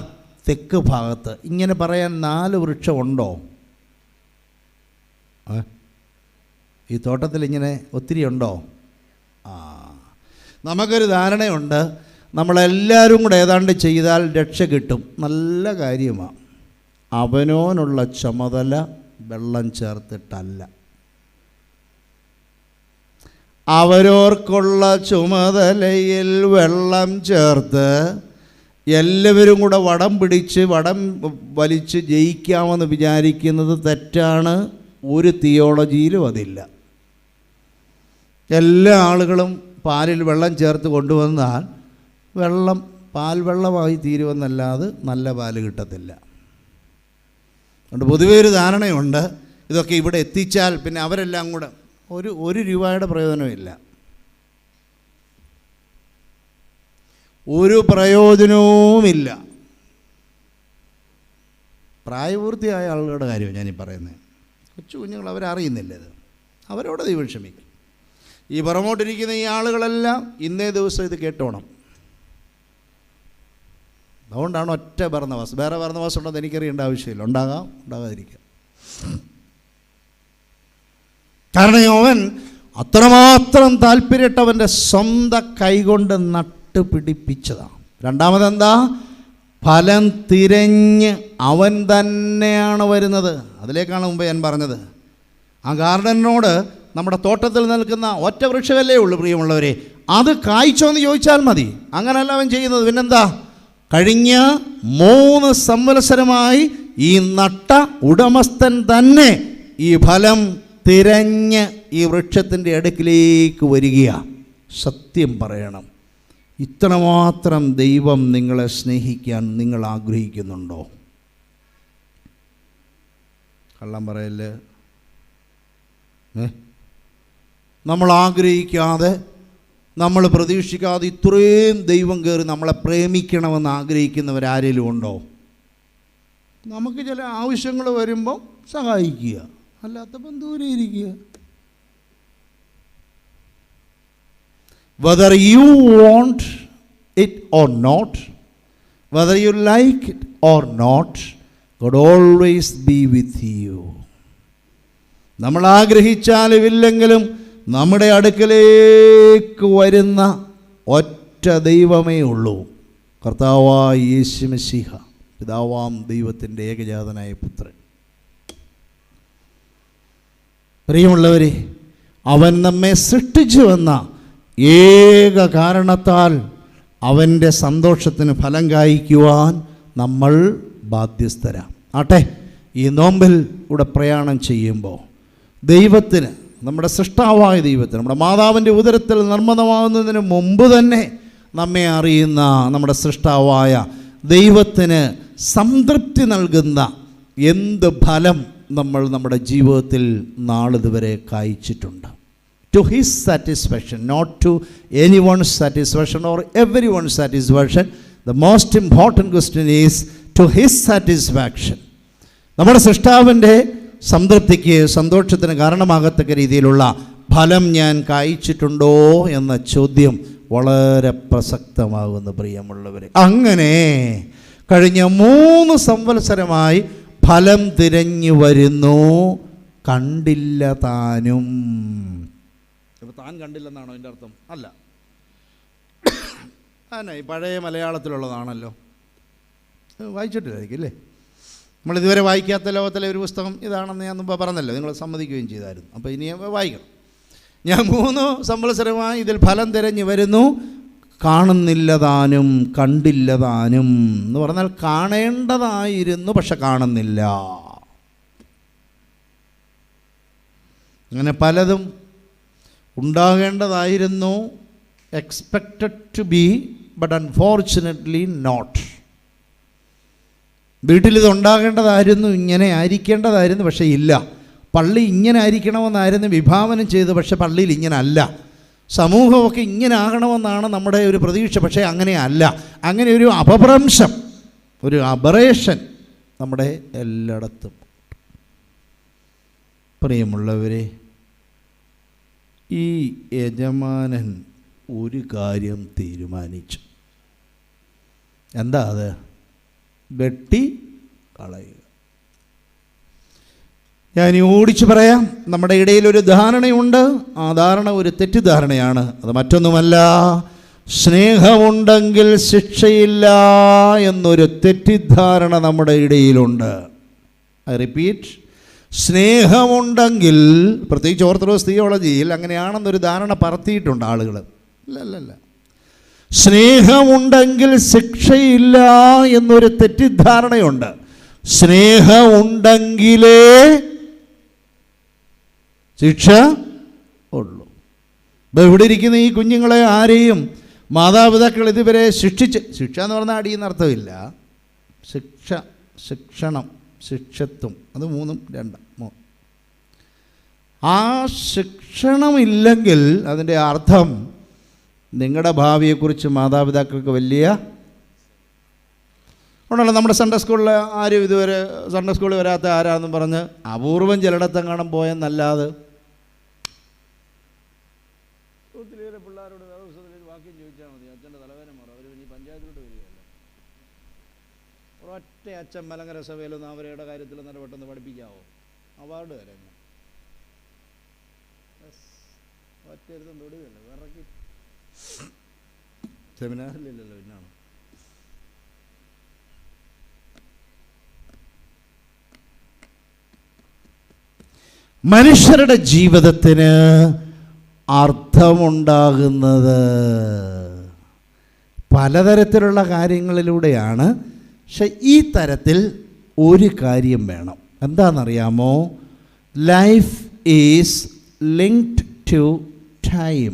തെക്ക് ഭാഗത്ത്. ഇങ്ങനെ പറയാൻ 4 വൃക്ഷം ഉണ്ടോ ഈ തോട്ടത്തിൽ? ഇങ്ങനെ ഒത്തിരി ഉണ്ടോ? നമുക്കൊരു ധാരണയുണ്ട്, നമ്മളെല്ലാവരും കൂടെ ഏതാണ്ട് ചെയ്താൽ രക്ഷ കിട്ടും. നല്ല കാര്യമാണ്. അവനോനുള്ള ചുമതല വെള്ളം ചേർത്തിട്ടല്ല, അവരോർക്കുള്ള ചുമതലയിൽ വെള്ളം ചേർത്ത് എല്ലാവരും കൂടെ വടം വലിച്ച് ജയിക്കാമെന്ന് വിചാരിക്കുന്നത് തെറ്റാണ്. ഒരു തിയോളജിയിലും അതില്ല. എല്ലാ ആളുകളും പാലിൽ വെള്ളം ചേർത്ത് കൊണ്ടുവന്നാൽ പാൽ വെള്ളമായി തീരുമെന്നല്ലാതെ നല്ല പാല് കിട്ടത്തില്ല. അതുകൊണ്ട് പൊതുവേ ഒരു ധാരണയുണ്ട്, ഇതൊക്കെ ഇവിടെ എത്തിച്ചാൽ പിന്നെ അവരെല്ലാം കൂടെ ഒരു രൂപയുടെ പ്രയോജനമില്ല. ഒരു പ്രയോജനവുമില്ല. പ്രായപൂർത്തിയായ ആളുകളുടെ കാര്യമാണ് ഞാനീ പറയുന്നത്. കൊച്ചു കുഞ്ഞുങ്ങൾ അവരറിയുന്നില്ല ഇത്, അവരോട് ദൈവം ക്ഷമിക്കും. ഈ പുറമോട്ടിരിക്കുന്ന ഈ ആളുകളെല്ലാം ഇന്നേ ദിവസം ഇത് കേട്ടോണം. അതുകൊണ്ടാണ് ഒറ്റ ഭരണവാസം. വേറെ ഭരണവാസം ഉണ്ടെന്ന് എനിക്കറിയേണ്ട ആവശ്യമില്ല, ഉണ്ടാകാതിരിക്കുക. കാരണം അവൻ അത്രമാത്രം താല്പര്യട്ടവൻ്റെ സ്വന്തം കൈകൊണ്ട് നട്ടുപിടിപ്പിച്ചതാണ്. രണ്ടാമതെന്താ? ഫലം തിരഞ്ഞ് അവൻ തന്നെയാണ് വരുന്നത്. അതിലേക്കാണ് മുമ്പ് ഞാൻ പറഞ്ഞത്. ആ ഗാർഡനോട്, നമ്മുടെ തോട്ടത്തിൽ നിൽക്കുന്ന ഒറ്റ വൃക്ഷമല്ലേ ഉള്ളൂ പ്രിയമുള്ളവരെ, അത് കായ്ച്ചോന്ന് ചോദിച്ചാൽ മതി. അങ്ങനെയല്ല അവൻ ചെയ്യുന്നത്. പിന്നെന്താ? കഴിഞ്ഞ 3 സംവത്സരമായി ഈ നട്ട ഉടമസ്ഥൻ തന്നെ ഈ ഫലം തിരഞ്ഞ് ഈ വൃക്ഷത്തിൻ്റെ അടുക്കിലേക്ക് വരികയാണ്. സത്യം പറയണം, ഇത്രമാത്രം ദൈവം നിങ്ങളെ സ്നേഹിക്കാൻ നിങ്ങൾ ആഗ്രഹിക്കുന്നുണ്ടോ? കള്ളം പറയല്ലേ. നമ്മൾ ആഗ്രഹിക്കാതെ, നമ്മൾ പ്രതീക്ഷിക്കാതെ ഇത്രയും ദൈവം കയറി നമ്മളെ പ്രേമിക്കണമെന്ന് ആഗ്രഹിക്കുന്നവരാരേലും ഉണ്ടോ? നമുക്ക് ചില ആവശ്യങ്ങൾ വരുമ്പം സഹായിക്കുക, അല്ലാത്തപ്പം ദൂരെ ഇരിക്കുക. Whether you want it or not, whether you like it or not, God always be with you. നമ്മൾ ആഗ്രഹിച്ചാലും ഇല്ലെങ്കിലും നമ്മുടെ അടുക്കലേക്ക് വരുന്ന ഒറ്റ ദൈവമേ ഉള്ളൂ, കർത്താവായ യേശു മശീഹ, പിതാവാം ദൈവത്തിൻ്റെ ഏകജാതനായ പുത്രൻ. പ്രിയമുള്ളവരെ, അവൻ നമ്മെ സൃഷ്ടിച്ചുവെന്ന ഏക കാരണത്താൽ അവൻ്റെ സന്തോഷത്തിന് ഫലം കായ്ക്കുവാൻ നമ്മൾ ബാധ്യസ്ഥരാണ്. ആട്ടെ, ഈ നോമ്പിൽ കൂടെ പ്രയാണം ചെയ്യുമ്പോൾ ദൈവത്തിന്, നമ്മുടെ സൃഷ്ടാവായ ദൈവത്തിന്, നമ്മുടെ മാതാവിൻ്റെ ഉദരത്തിൽ നിർമ്മതമാകുന്നതിന് മുമ്പ് തന്നെ നമ്മെ അറിയുന്ന നമ്മുടെ സൃഷ്ടാവായ ദൈവത്തിന് സംതൃപ്തി നൽകുന്ന എന്ത് ഫലം നമ്മൾ നമ്മുടെ ജീവിതത്തിൽ നാളിതുവരെ കായ്ച്ചിട്ടുണ്ട്? to his satisfaction, not to anyone's satisfaction or everyone's satisfaction. The most important question is to his satisfaction. നമ്മുടെ സൃഷ്ടാവിൻ്റെ സംതൃപ്തിക്ക്, സന്തോഷത്തിന് കാരണമാകത്തക്ക രീതിയിലുള്ള ഫലം ഞാൻ കായ്ച്ചിട്ടുണ്ടോ എന്ന ചോദ്യം വളരെ പ്രസക്തമാകുന്നു പ്രിയമുള്ളവരെ. അങ്ങനെ കഴിഞ്ഞ 3 സംവത്സരമായി ഫലം തിരഞ്ഞു വരുന്നു, കണ്ടില്ല താനും. ഇപ്പോൾ താൻ കണ്ടില്ലെന്നാണോ എൻ്റെ അർത്ഥം? അല്ല, അതെ, ഈ പഴയ മലയാളത്തിലുള്ളതാണല്ലോ, വായിച്ചിട്ടില്ലായിരിക്കും അല്ലേ? നമ്മളിതുവരെ വായിക്കാത്ത ലോകത്തിലെ ഒരു പുസ്തകം ഇതാണെന്ന് ഞാൻ മുമ്പ് പറഞ്ഞല്ലോ, നിങ്ങൾ സമ്മതിക്കുകയും ചെയ്തായിരുന്നു. അപ്പോൾ ഇനി വായിക്കണം. ഞാൻ 3 സംവത്സരമായി ഇതിൽ ഫലം തിരഞ്ഞു വരുന്നു, കാണുന്നില്ല താനും, കണ്ടില്ല താനും എന്ന് പറഞ്ഞാൽ കാണേണ്ടതായിരുന്നു പക്ഷെ കാണുന്നില്ല. അങ്ങനെ പലതും ഉണ്ടാകേണ്ടതായിരുന്നു, expected to be, but unfortunately not. വീട്ടിലിത് ഉണ്ടാകേണ്ടതായിരുന്നു, ഇങ്ങനെ ആയിരിക്കേണ്ടതായിരുന്നു പക്ഷേ ഇല്ല. പള്ളി ഇങ്ങനെ ആയിരിക്കണമെന്നായിരുന്നു വിഭാവനം ചെയ്ത്, പക്ഷെ പള്ളിയിൽ ഇങ്ങനെ അല്ല. സമൂഹമൊക്കെ ഇങ്ങനെ ആകണമെന്നാണ് നമ്മുടെ ഒരു പ്രതീക്ഷ, പക്ഷേ അങ്ങനെ അല്ല. അങ്ങനെ ഒരു അപഭ്രംശം, ഒരു അബറേഷൻ നമ്മുടെ എല്ലായിടത്തും. പ്രിയമുള്ളവരെ, ഈ യജമാനൻ ഒരു കാര്യം തീരുമാനിച്ചു. എന്താ അത്? വെട്ടി കളയുക. ഞാൻ ഓടിച്ചു പറയാം, നമ്മുടെ ഇടയിൽ ഒരു ധാരണയുണ്ട്. ആ ധാരണ ഒരു തെറ്റിദ്ധാരണയാണ്. അത് മറ്റൊന്നുമല്ല, സ്നേഹമുണ്ടെങ്കിൽ ശിക്ഷയില്ല എന്നൊരു തെറ്റിദ്ധാരണ നമ്മുടെ ഇടയിലുണ്ട്. ഐ റിപ്പീറ്റ്, സ്നേഹമുണ്ടെങ്കിൽ, പ്രത്യേകിച്ച് ഓർത്തഡോക്സ് തിയോളജിയിൽ അങ്ങനെയാണെന്നൊരു ധാരണ പറത്തിയിട്ടുണ്ട് ആളുകൾ. അല്ലല്ല, സ്നേഹമുണ്ടെങ്കിൽ ശിക്ഷയില്ല എന്നൊരു തെറ്റിദ്ധാരണയുണ്ട്. സ്നേഹമുണ്ടെങ്കിലേ ശിക്ഷ ഉള്ളൂ. ഇപ്പോൾ ഇവിടെ ഇരിക്കുന്ന ഈ കുഞ്ഞുങ്ങളെ ആരെയും മാതാപിതാക്കൾ ഇതുവരെ ശിക്ഷ എന്ന് പറഞ്ഞാൽ അടിയെന്ന് അർത്ഥമില്ല. ശിക്ഷണം, ശിക്ഷത്വം, അത് 3 ആ ശിക്ഷണമില്ലെങ്കിൽ അതിൻ്റെ അർത്ഥം നിങ്ങളുടെ ഭാവിയെക്കുറിച്ച് മാതാപിതാക്കൾക്ക് വലിയ ഉണ്ടല്ലോ. നമ്മുടെ സൺഡേ സ്കൂളിൽ ആരും ഇതുവരെ സൺഡേ സ്കൂളിൽ വരാത്ത ആരാന്നും പറഞ്ഞ് അപൂർവം ചിലയിടത്തെങ്ങാനും പോയെന്നല്ലാതെ ഒത്തിരിയേറെ പിള്ളേരോട് ദിവസത്തിൽ വാക്യം ചോദിച്ചാൽ മതി, അച്ഛൻ്റെ തലവേദന മാറും, അവർ ഇനി പഞ്ചായത്തിലോട്ട് വരികയല്ല. ഒരൊറ്റ അച്ഛൻ മലങ്കര സഭയിലൊന്നും അവരുടെ കാര്യത്തിൽ നല്ല പെട്ടെന്ന് പഠിപ്പിക്കാവോ? അവാർഡ് തരാം. ഒറ്റയിരുത്തും തൊടുകയല്ല, വിറക്കി സെമിനാറിലില്ലല്ലോ. പിന്നാണ് മനുഷ്യരുടെ ജീവിതത്തിന് അർത്ഥമുണ്ടാകുന്നത് പലതരത്തിലുള്ള കാര്യങ്ങളിലൂടെയാണ്. പക്ഷെ ഈ തരത്തിൽ ഒരു കാര്യം വേണം. എന്താണെന്നറിയാമോ? Life is linked to time.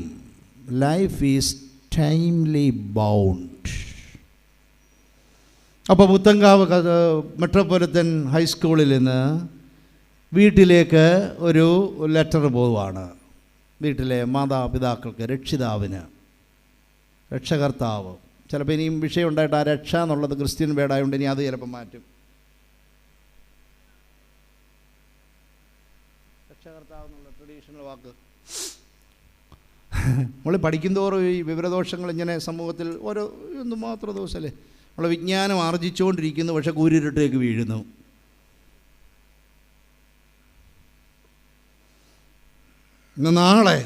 Life is timely bound. അപ്പോൾ പുത്തങ്കാവ് മെട്രോപൊളിറ്റൻ ഹൈസ്കൂളിൽ നിന്ന് വീട്ടിലേക്ക് ഒരു ലെറ്റർ പോവുകയാണ്. വീട്ടിലെ മാതാപിതാക്കൾക്ക്, രക്ഷിതാവിന്, രക്ഷകർത്താവ്. ചിലപ്പോൾ ഇനിയും വിഷയം ഉണ്ടായിട്ട് ആ രക്ഷ എന്നുള്ളത് ക്രിസ്ത്യൻ വേർഡായതുകൊണ്ട് ഇനി അത് ചിലപ്പോൾ മാറ്റും. രക്ഷകർത്താവ് എന്നുള്ള ട്രഡീഷണൽ വാക്ക് നമ്മൾ പഠിക്കുന്തോറും ഈ വിവരദോഷങ്ങൾ ഇങ്ങനെ സമൂഹത്തിൽ ഓരോ എന്തുമാത്രം ദിവസമല്ലേ നമ്മൾ വിജ്ഞാനം ആർജിച്ചുകൊണ്ടിരിക്കുന്നു, പക്ഷെ കൂരിരുട്ടേക്ക് വീഴുന്നു. ഇന്ന് നാളെ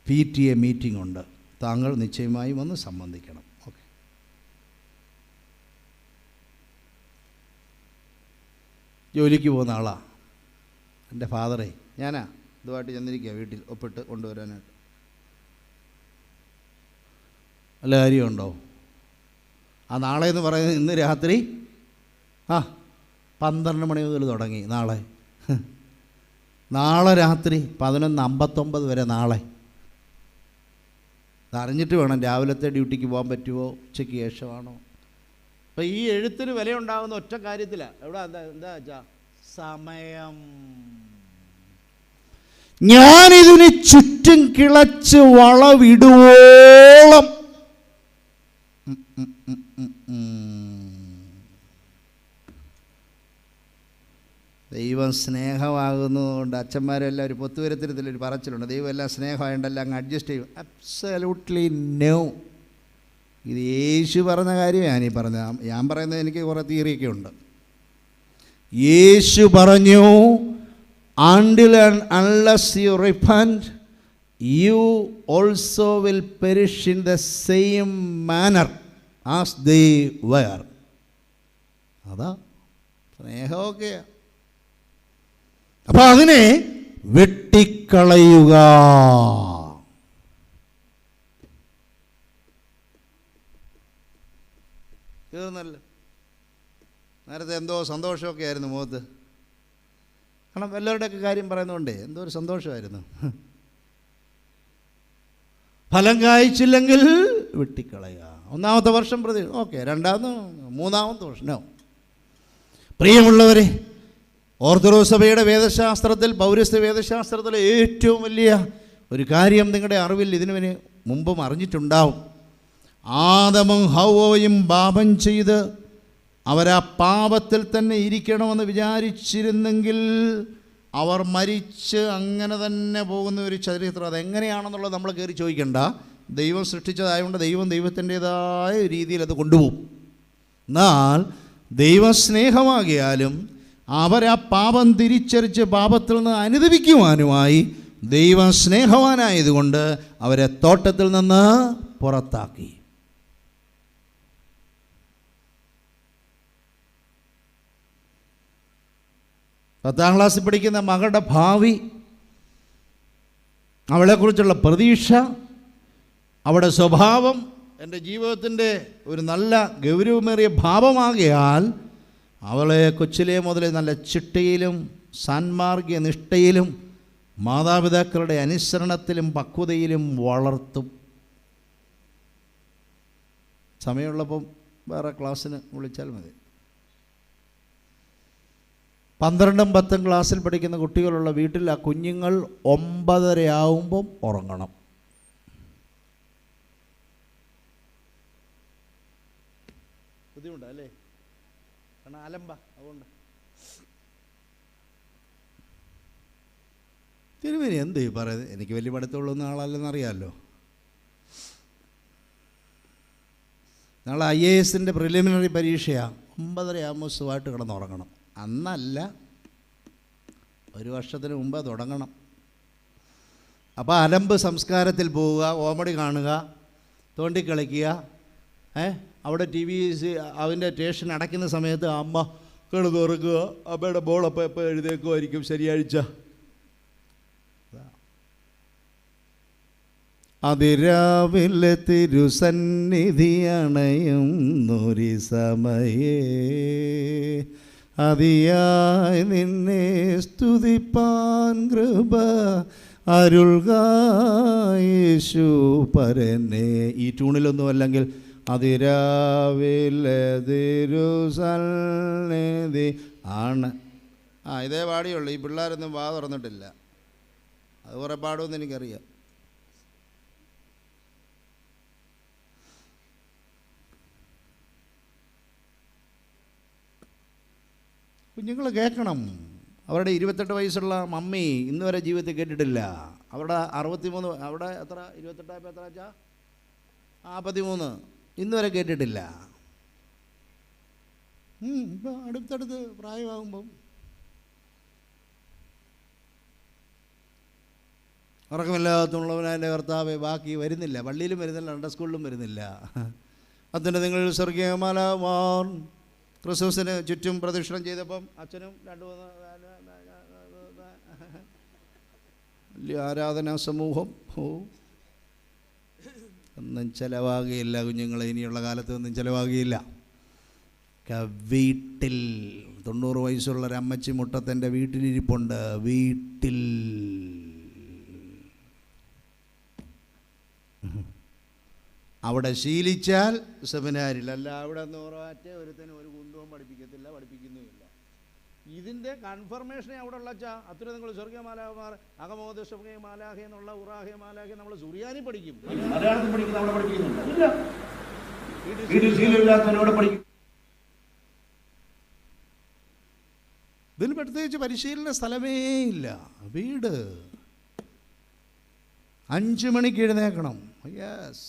PTA മീറ്റിംഗ് ഉണ്ട്. താങ്കൾ നിശ്ചയമായും ഒന്ന് സംബന്ധിക്കണം. ഓക്കെ. ജോലിക്ക് പോകുന്ന ആളാണ് എൻ്റെ ഫാദറേ. ഞാനാ ഇതുമായിട്ട് ചെന്നിരിക്കുക വീട്ടിൽ ഒപ്പിട്ട് കൊണ്ടുവരാനായിട്ട്. വല്ല കാര്യമുണ്ടോ? ആ നാളെ എന്ന് പറയുന്നത് ഇന്ന് രാത്രി 12 മണി മുതൽ തുടങ്ങി. നാളെ രാത്രി 11:59 വരെ. നാളെ അറിഞ്ഞിട്ട് വേണം രാവിലത്തെ ഡ്യൂട്ടിക്ക് പോകാൻ പറ്റുമോ, ഉച്ചയ്ക്ക് ശേഷമാണോ. അപ്പോൾ ഈ എഴുത്തിന് വിലയുണ്ടാകുന്ന ഒറ്റ കാര്യത്തിലാണ്. എന്താ വെച്ചാൽ സമയം. ഞാനിതിന് ചുറ്റും കിളച്ച് വളവിടുവോളം ദൈവം സ്നേഹമാകുന്നതുകൊണ്ട് അച്ഛന്മാരെല്ലാം ഒരു പൊത്തുവരത്തിരത്തിലൊരു പറച്ചിലുണ്ട്, ദൈവം എല്ലാം സ്നേഹമായതുകൊണ്ടെല്ലാം അങ്ങ് അഡ്ജസ്റ്റ് ചെയ്യും. Absolutely no. ഇത് യേശു പറഞ്ഞ കാര്യമാണ് ഈ പറഞ്ഞത്. ഞാൻ പറയുന്നത് എനിക്ക് കുറേ തിയറിയൊക്കെ ഉണ്ട്. യേശു പറഞ്ഞു, until and unless you repent, you also will perish in the same manner as they were. അതാ സ്നേഹമൊക്കെയാ. അപ്പോൾ അതിനെ വെട്ടിക്കളയുക. തീർന്നല്ലോ. നേരത്തെ എന്തോ സന്തോഷമൊക്കെ ആയിരുന്നു മുഖത്ത്. കാരണം എല്ലാവരുടെയൊക്കെ കാര്യം പറയുന്നതുകൊണ്ടേ എന്തോ ഒരു സന്തോഷമായിരുന്നു. ഫലം കായ്ച്ചില്ലെങ്കിൽ വെട്ടിക്കളയുക. ഒന്നാമത്തെ വർഷം പ്രതി ഓക്കെ, രണ്ടാമത്തെ മൂന്നാമത്തെ വർഷം. പ്രിയമുള്ളവരെ, ഓർത്തഡോക്സ് സഭയുടെ വേദശാസ്ത്രത്തിൽ, പൗരസ്ത്യ വേദശാസ്ത്രത്തിലെ ഏറ്റവും വലിയ ഒരു കാര്യം നിങ്ങളുടെ അറിവിൽ ഇതിനു മുമ്പും അറിഞ്ഞിട്ടുണ്ടാവും. ആദമും ഹവ്വയും പാപം ചെയ്ത് അവരാ പാപത്തിൽ തന്നെ ഇരിക്കണമെന്ന് വിചാരിച്ചിരുന്നെങ്കിൽ അവർ മരിച്ച് അങ്ങനെ തന്നെ പോകുന്ന ഒരു ചരിത്രം. അതെങ്ങനെയാണെന്നുള്ളത് നമ്മൾ കയറി ചോദിക്കണ്ട. ദൈവം സൃഷ്ടിച്ചതായതുകൊണ്ട് ദൈവം ദൈവത്തിൻ്റേതായ രീതിയിൽ അത് കൊണ്ടുപോകും. എന്നാൽ ദൈവം സ്നേഹമാകിയാലും അവരാ പാപം തിരിച്ചറിച്ച് പാപത്തിൽ നിന്ന് അനുദപിക്കുവാനുമായി ദൈവം സ്നേഹവാനായതുകൊണ്ട് അവരെ തോട്ടത്തിൽ നിന്ന് പുറത്താക്കി. പത്താം ക്ലാസ്സിൽ പഠിക്കുന്ന മകളുടെ ഭാവി, അവളെക്കുറിച്ചുള്ള പ്രതീക്ഷ, അവളുടെ സ്വഭാവം എൻ്റെ ജീവിതത്തിൻ്റെ ഒരു നല്ല ഗൗരവമേറിയ ഭാവമാകിയാൽ അവളെ കൊച്ചിലെ മുതൽ നല്ല ചിട്ടയിലും സാൻമാർഗിക നിഷ്ഠയിലും മാതാപിതാക്കളുടെ അനുസരണത്തിലും പക്വതയിലും വളർത്തും. സമയമുള്ളപ്പം വേറെ ക്ലാസ്സിന് വിളിച്ചാൽ മതി. 12ഉം 10ഉം ക്ലാസ്സിൽ പഠിക്കുന്ന കുട്ടികളുള്ള വീട്ടിൽ ആ കുഞ്ഞുങ്ങൾ 9:30 ആവുമ്പം ഉറങ്ങണം. ബുദ്ധിമുട്ടല്ലേ? കാരണം അലമ്പ. അതുകൊണ്ട് തിരുമേനി എന്ത് ഈ പറയുന്നത്? എനിക്ക് വലിയ പഠിത്തമുള്ളൊന്നും ആളല്ലെന്നറിയാമല്ലോ. നാളെ IAS പ്രിലിമിനറി പരീക്ഷയാണ്. 9:30 ആകുമ്പോൾ സുഖമായിട്ട് കിടന്നുറങ്ങണം. അന്നല്ല, ഒരു വർഷത്തിന് മുമ്പ് തുടങ്ങണം. അപ്പോൾ അലമ്പ് സംസ്കാരത്തിൽ പോവുക, കോമഡി കാണുക, തോണ്ടിക്കളിക്കുക. അവിടെ TV അവൻ്റെ സ്റ്റേഷൻ അടയ്ക്കുന്ന സമയത്ത് അമ്മ കിടന്നുറക്കുക. അമ്മയുടെ ബോളപ്പോൾ എപ്പോൾ എഴുതേക്കുമായിരിക്കും ശനിയാഴ്ച. അതിരാവിലെ തിരുസന്നിധി അണയുന്നൊരു സമയേ അതിയായി നിന്നെ സ്തുതിപ്പാൻ കൃപ അരുൾക യേശു പരനെ. ഈ ട്യൂണിലൊന്നും അല്ലെങ്കിൽ അതിരാവിലെ തിരുസന്നിധി ആണ്. ഇതേ പാടിയുള്ളൂ. ഈ പിള്ളേരൊന്നും വാ തുറന്നിട്ടില്ല. അത് കുറേ പാടുമെന്ന് എനിക്കറിയാം. കുഞ്ഞുങ്ങൾ കേൾക്കണം. അവരുടെ 28 വയസ്സുള്ള മമ്മി ഇന്ന് വരെ ജീവിതത്തിൽ കേട്ടിട്ടില്ല. അവരുടെ 63, അവിടെ എത്ര 28 എത്ര വെച്ചാ 13 ഇന്ന് വരെ കേട്ടിട്ടില്ല. ഇപ്പോൾ അടുത്തടുത്ത് പ്രായമാകുമ്പം ഉറക്കമില്ലാത്തുള്ളവനെ കർത്താവെ ബാക്കി വരുന്നില്ല. പള്ളിയിലും വരുന്നില്ല, സൺഡേ സ്കൂളിലും വരുന്നില്ല. അതിൻ്റെ നിങ്ങൾ സ്വർഗീയമാലാവാൻ ക്രിസ്തുവിന് ചുറ്റും പ്രദക്ഷിണം ചെയ്തപ്പം അച്ഛനും 2-3 വലിയ ആരാധനാ സമൂഹം. ഒന്നും ചിലവാകുകയില്ല കുഞ്ഞുങ്ങളെ. ഇനിയുള്ള കാലത്ത് ഒന്നും ചിലവാകുകയില്ല. വീട്ടിൽ 90 വയസ്സുള്ളൊരമ്മച്ചി മുട്ടത്തെൻ്റെ വീട്ടിലിരിപ്പുണ്ട്. വീട്ടിൽ അവിടെ ശീലിച്ചാൽ സെമിനാരിൽ അല്ല. അവിടെ 100 ഒരുത്തനും ഒരു കുന്തവും പഠിപ്പിക്കത്തില്ല, പഠിപ്പിക്കുന്നുമില്ല. ഇതിൻ്റെ കൺഫർമേഷനെ അവിടെ ഉള്ള അത്ര നിങ്ങൾ സ്വർഗീയ മാലാഖമാർ അകമോദ സ്വർഗീയ മാലാഖ എന്നുള്ള ഉറാഹെ മാലാഖ നമ്മൾ സുറിയാനി പഠിക്കും, മലയാളത്തിൽ പഠിക്കുന്ന അവിടെ പഠിക്കുന്നില്ല. ഇതിന് പ്രത്യേകിച്ച് പരിശീലന സ്ഥലമേ ഇല്ല. വീട് 5 മണിക്ക് എഴുന്നേക്കണം. യെസ്,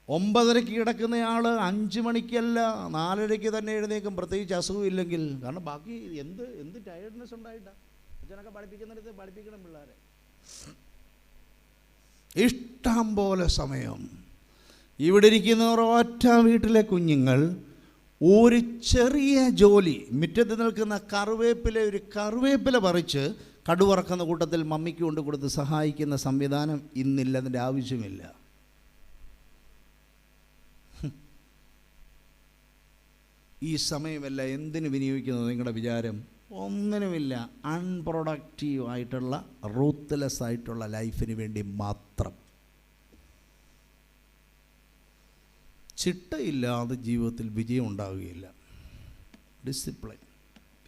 9:30 കിടക്കുന്നയാൾ 5 മണിക്കല്ല 4:30 തന്നെ എഴുന്നേക്കും, പ്രത്യേകിച്ച് അസുഖമില്ലെങ്കിൽ. കാരണം ബാക്കി എന്ത് ടയർഡ്നെസ് ഉണ്ടായിട്ടാണ്. അച്ഛനൊക്കെ പഠിപ്പിക്കുന്നിടത്ത് പഠിപ്പിക്കണം പിള്ളേരെ. ഇഷ്ടം പോലെ സമയം. ഇവിടെ ഇരിക്കുന്നവർ ഒറ്റ വീട്ടിലെ കുഞ്ഞുങ്ങൾ ഒരു ചെറിയ ജോലി, മുറ്റത്ത് നിൽക്കുന്ന ഒരു കറിവേപ്പില പറിച്ച് കടുവറക്കുന്ന കൂട്ടത്തിൽ മമ്മിക്ക് കൊണ്ട് കൊടുത്ത് സഹായിക്കുന്ന സംവിധാനം ഇന്നില്ല. അതിൻ്റെ ആവശ്യമില്ല. ഈ സമയമല്ല എന്തിനു വിനിയോഗിക്കുന്നത് നിങ്ങളുടെ വിചാരം? ഒന്നിനുമില്ല. അൺപ്രൊഡക്റ്റീവ് ആയിട്ടുള്ള, റൂത്ത്ലെസ് ആയിട്ടുള്ള ലൈഫിന് വേണ്ടി മാത്രം. ചിട്ടയില്ലാതെ ജീവിതത്തിൽ വിജയം ഉണ്ടാവുകയില്ല. ഡിസിപ്ലിൻ.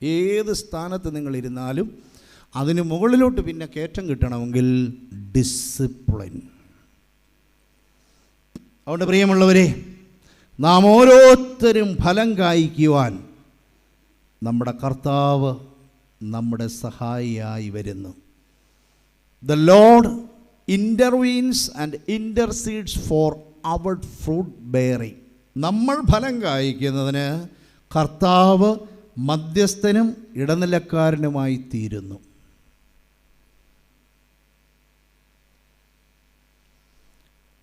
ഏത് സ്ഥാനത്ത് നിങ്ങളിരുന്നാലും അതിന് മുകളിലോട്ട് പിന്നെ കയറ്റം കിട്ടണമെങ്കിൽ ഡിസിപ്ലിൻ. അതുകൊണ്ട് പ്രിയമുള്ളവരെ, നാം ഓരോരുത്തരും ഫലം കായ്ക്കുവാൻ നമ്മുടെ കർത്താവ് നമ്മുടെ സഹായിയായി വരുന്നു. The Lord intervenes and intercedes for our fruit bearing. നമ്മൾ ഫലം കായ്ക്കുന്നതിന് കർത്താവ് മധ്യസ്ഥനും ഇടനിലക്കാരനുമായി തീരുന്നു.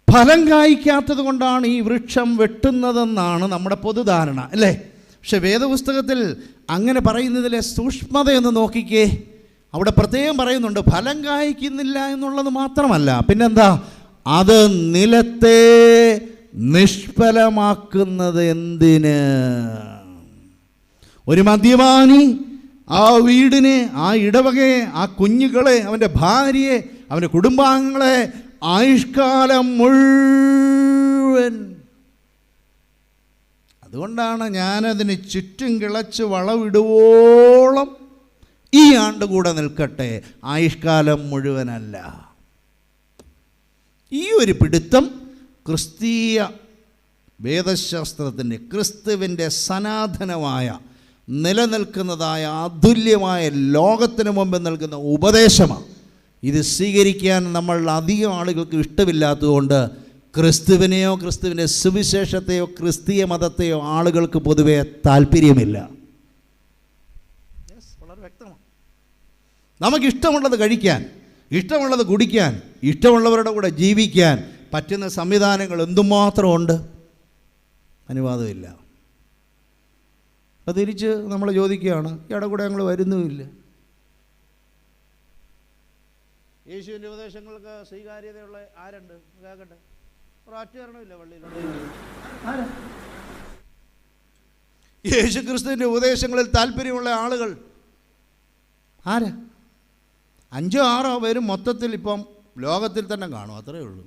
ഫലം കായ്ക്കാത്തത് കൊണ്ടാണ് ഈ വൃക്ഷം വെട്ടുന്നതെന്നാണ് നമ്മുടെ പൊതുധാരണ, അല്ലേ? പക്ഷെ വേദപുസ്തകത്തിൽ അങ്ങനെ പറയുന്നതിലെ സൂക്ഷ്മതയൊന്ന് നോക്കിക്കേ. അവിടെ പ്രത്യേകം പറയുന്നുണ്ട്, ഫലം കായ്ക്കുന്നില്ല എന്നുള്ളത് മാത്രമല്ല, പിന്നെന്താ, അത് നിലത്തെ നിഷ്ഫലമാക്കുന്നത് എന്തിന്? ഒരു മദ്യപാനി ആ വീടിനെ, ആ ഇടവകയെ, ആ കുഞ്ഞുങ്ങളെ, അവൻ്റെ ഭാര്യയെ, അവൻ്റെ കുടുംബാംഗങ്ങളെ ആയുഷ്കാലം മുഴുവൻ. അതുകൊണ്ടാണ് ഞാനതിന് ചുറ്റും കിളച്ച് വളവിടുവോളം ഈ ആണ്ട് കൂടെ നിൽക്കട്ടെ, ആയുഷ്കാലം മുഴുവനല്ല. ഈ ഒരു പിടുത്തം ക്രിസ്തീയ വേദശാസ്ത്രത്തിൻ്റെ, ക്രിസ്തുവിൻ്റെ സനാതനമായ നിലനിൽക്കുന്നതായ അതുല്യമായ ലോകത്തിന് മുമ്പ് നൽകുന്ന ഉപദേശമാണ്. ഇത് സ്വീകരിക്കാൻ നമ്മൾ അധികം ആളുകൾക്ക് ഇഷ്ടമില്ലാത്തതുകൊണ്ട് ക്രിസ്തുവിനെയോ ക്രിസ്തുവിൻ്റെ സുവിശേഷത്തെയോ ക്രിസ്തീയ മതത്തെയോ ആളുകൾക്ക് പൊതുവെ താല്പര്യമില്ല. വളരെ വ്യക്തമാണ്. നമുക്കിഷ്ടമുള്ളത് കഴിക്കാൻ, ഇഷ്ടമുള്ളത് കുടിക്കാൻ, ഇഷ്ടമുള്ളവരുടെ കൂടെ ജീവിക്കാൻ പറ്റുന്ന സംവിധാനങ്ങൾ എന്തുമാത്രമുണ്ട്. അനുവാദമില്ല. അത് തിരിച്ച് നമ്മൾ ചോദിക്കുകയാണ്, ഇയാളുടെ കൂടെ ഞങ്ങൾ വരുന്നുമില്ല. യേശുവിൻ്റെ ഉപദേശങ്ങൾക്ക് സ്വീകാര്യതയുള്ള ആരുണ്ട്? കേൾക്കട്ടെ. ഒരൊറ്റ കാരണമില്ല പള്ളിയിലുണ്ട്. യേശു ക്രിസ്തുവിൻ്റെ ഉപദേശങ്ങളിൽ താല്പര്യമുള്ള ആളുകൾ ആരാ? 5-6 പേരും മൊത്തത്തിൽ ഇപ്പം ലോകത്തിൽ തന്നെ കാണും, അത്രയേ ഉള്ളൂ.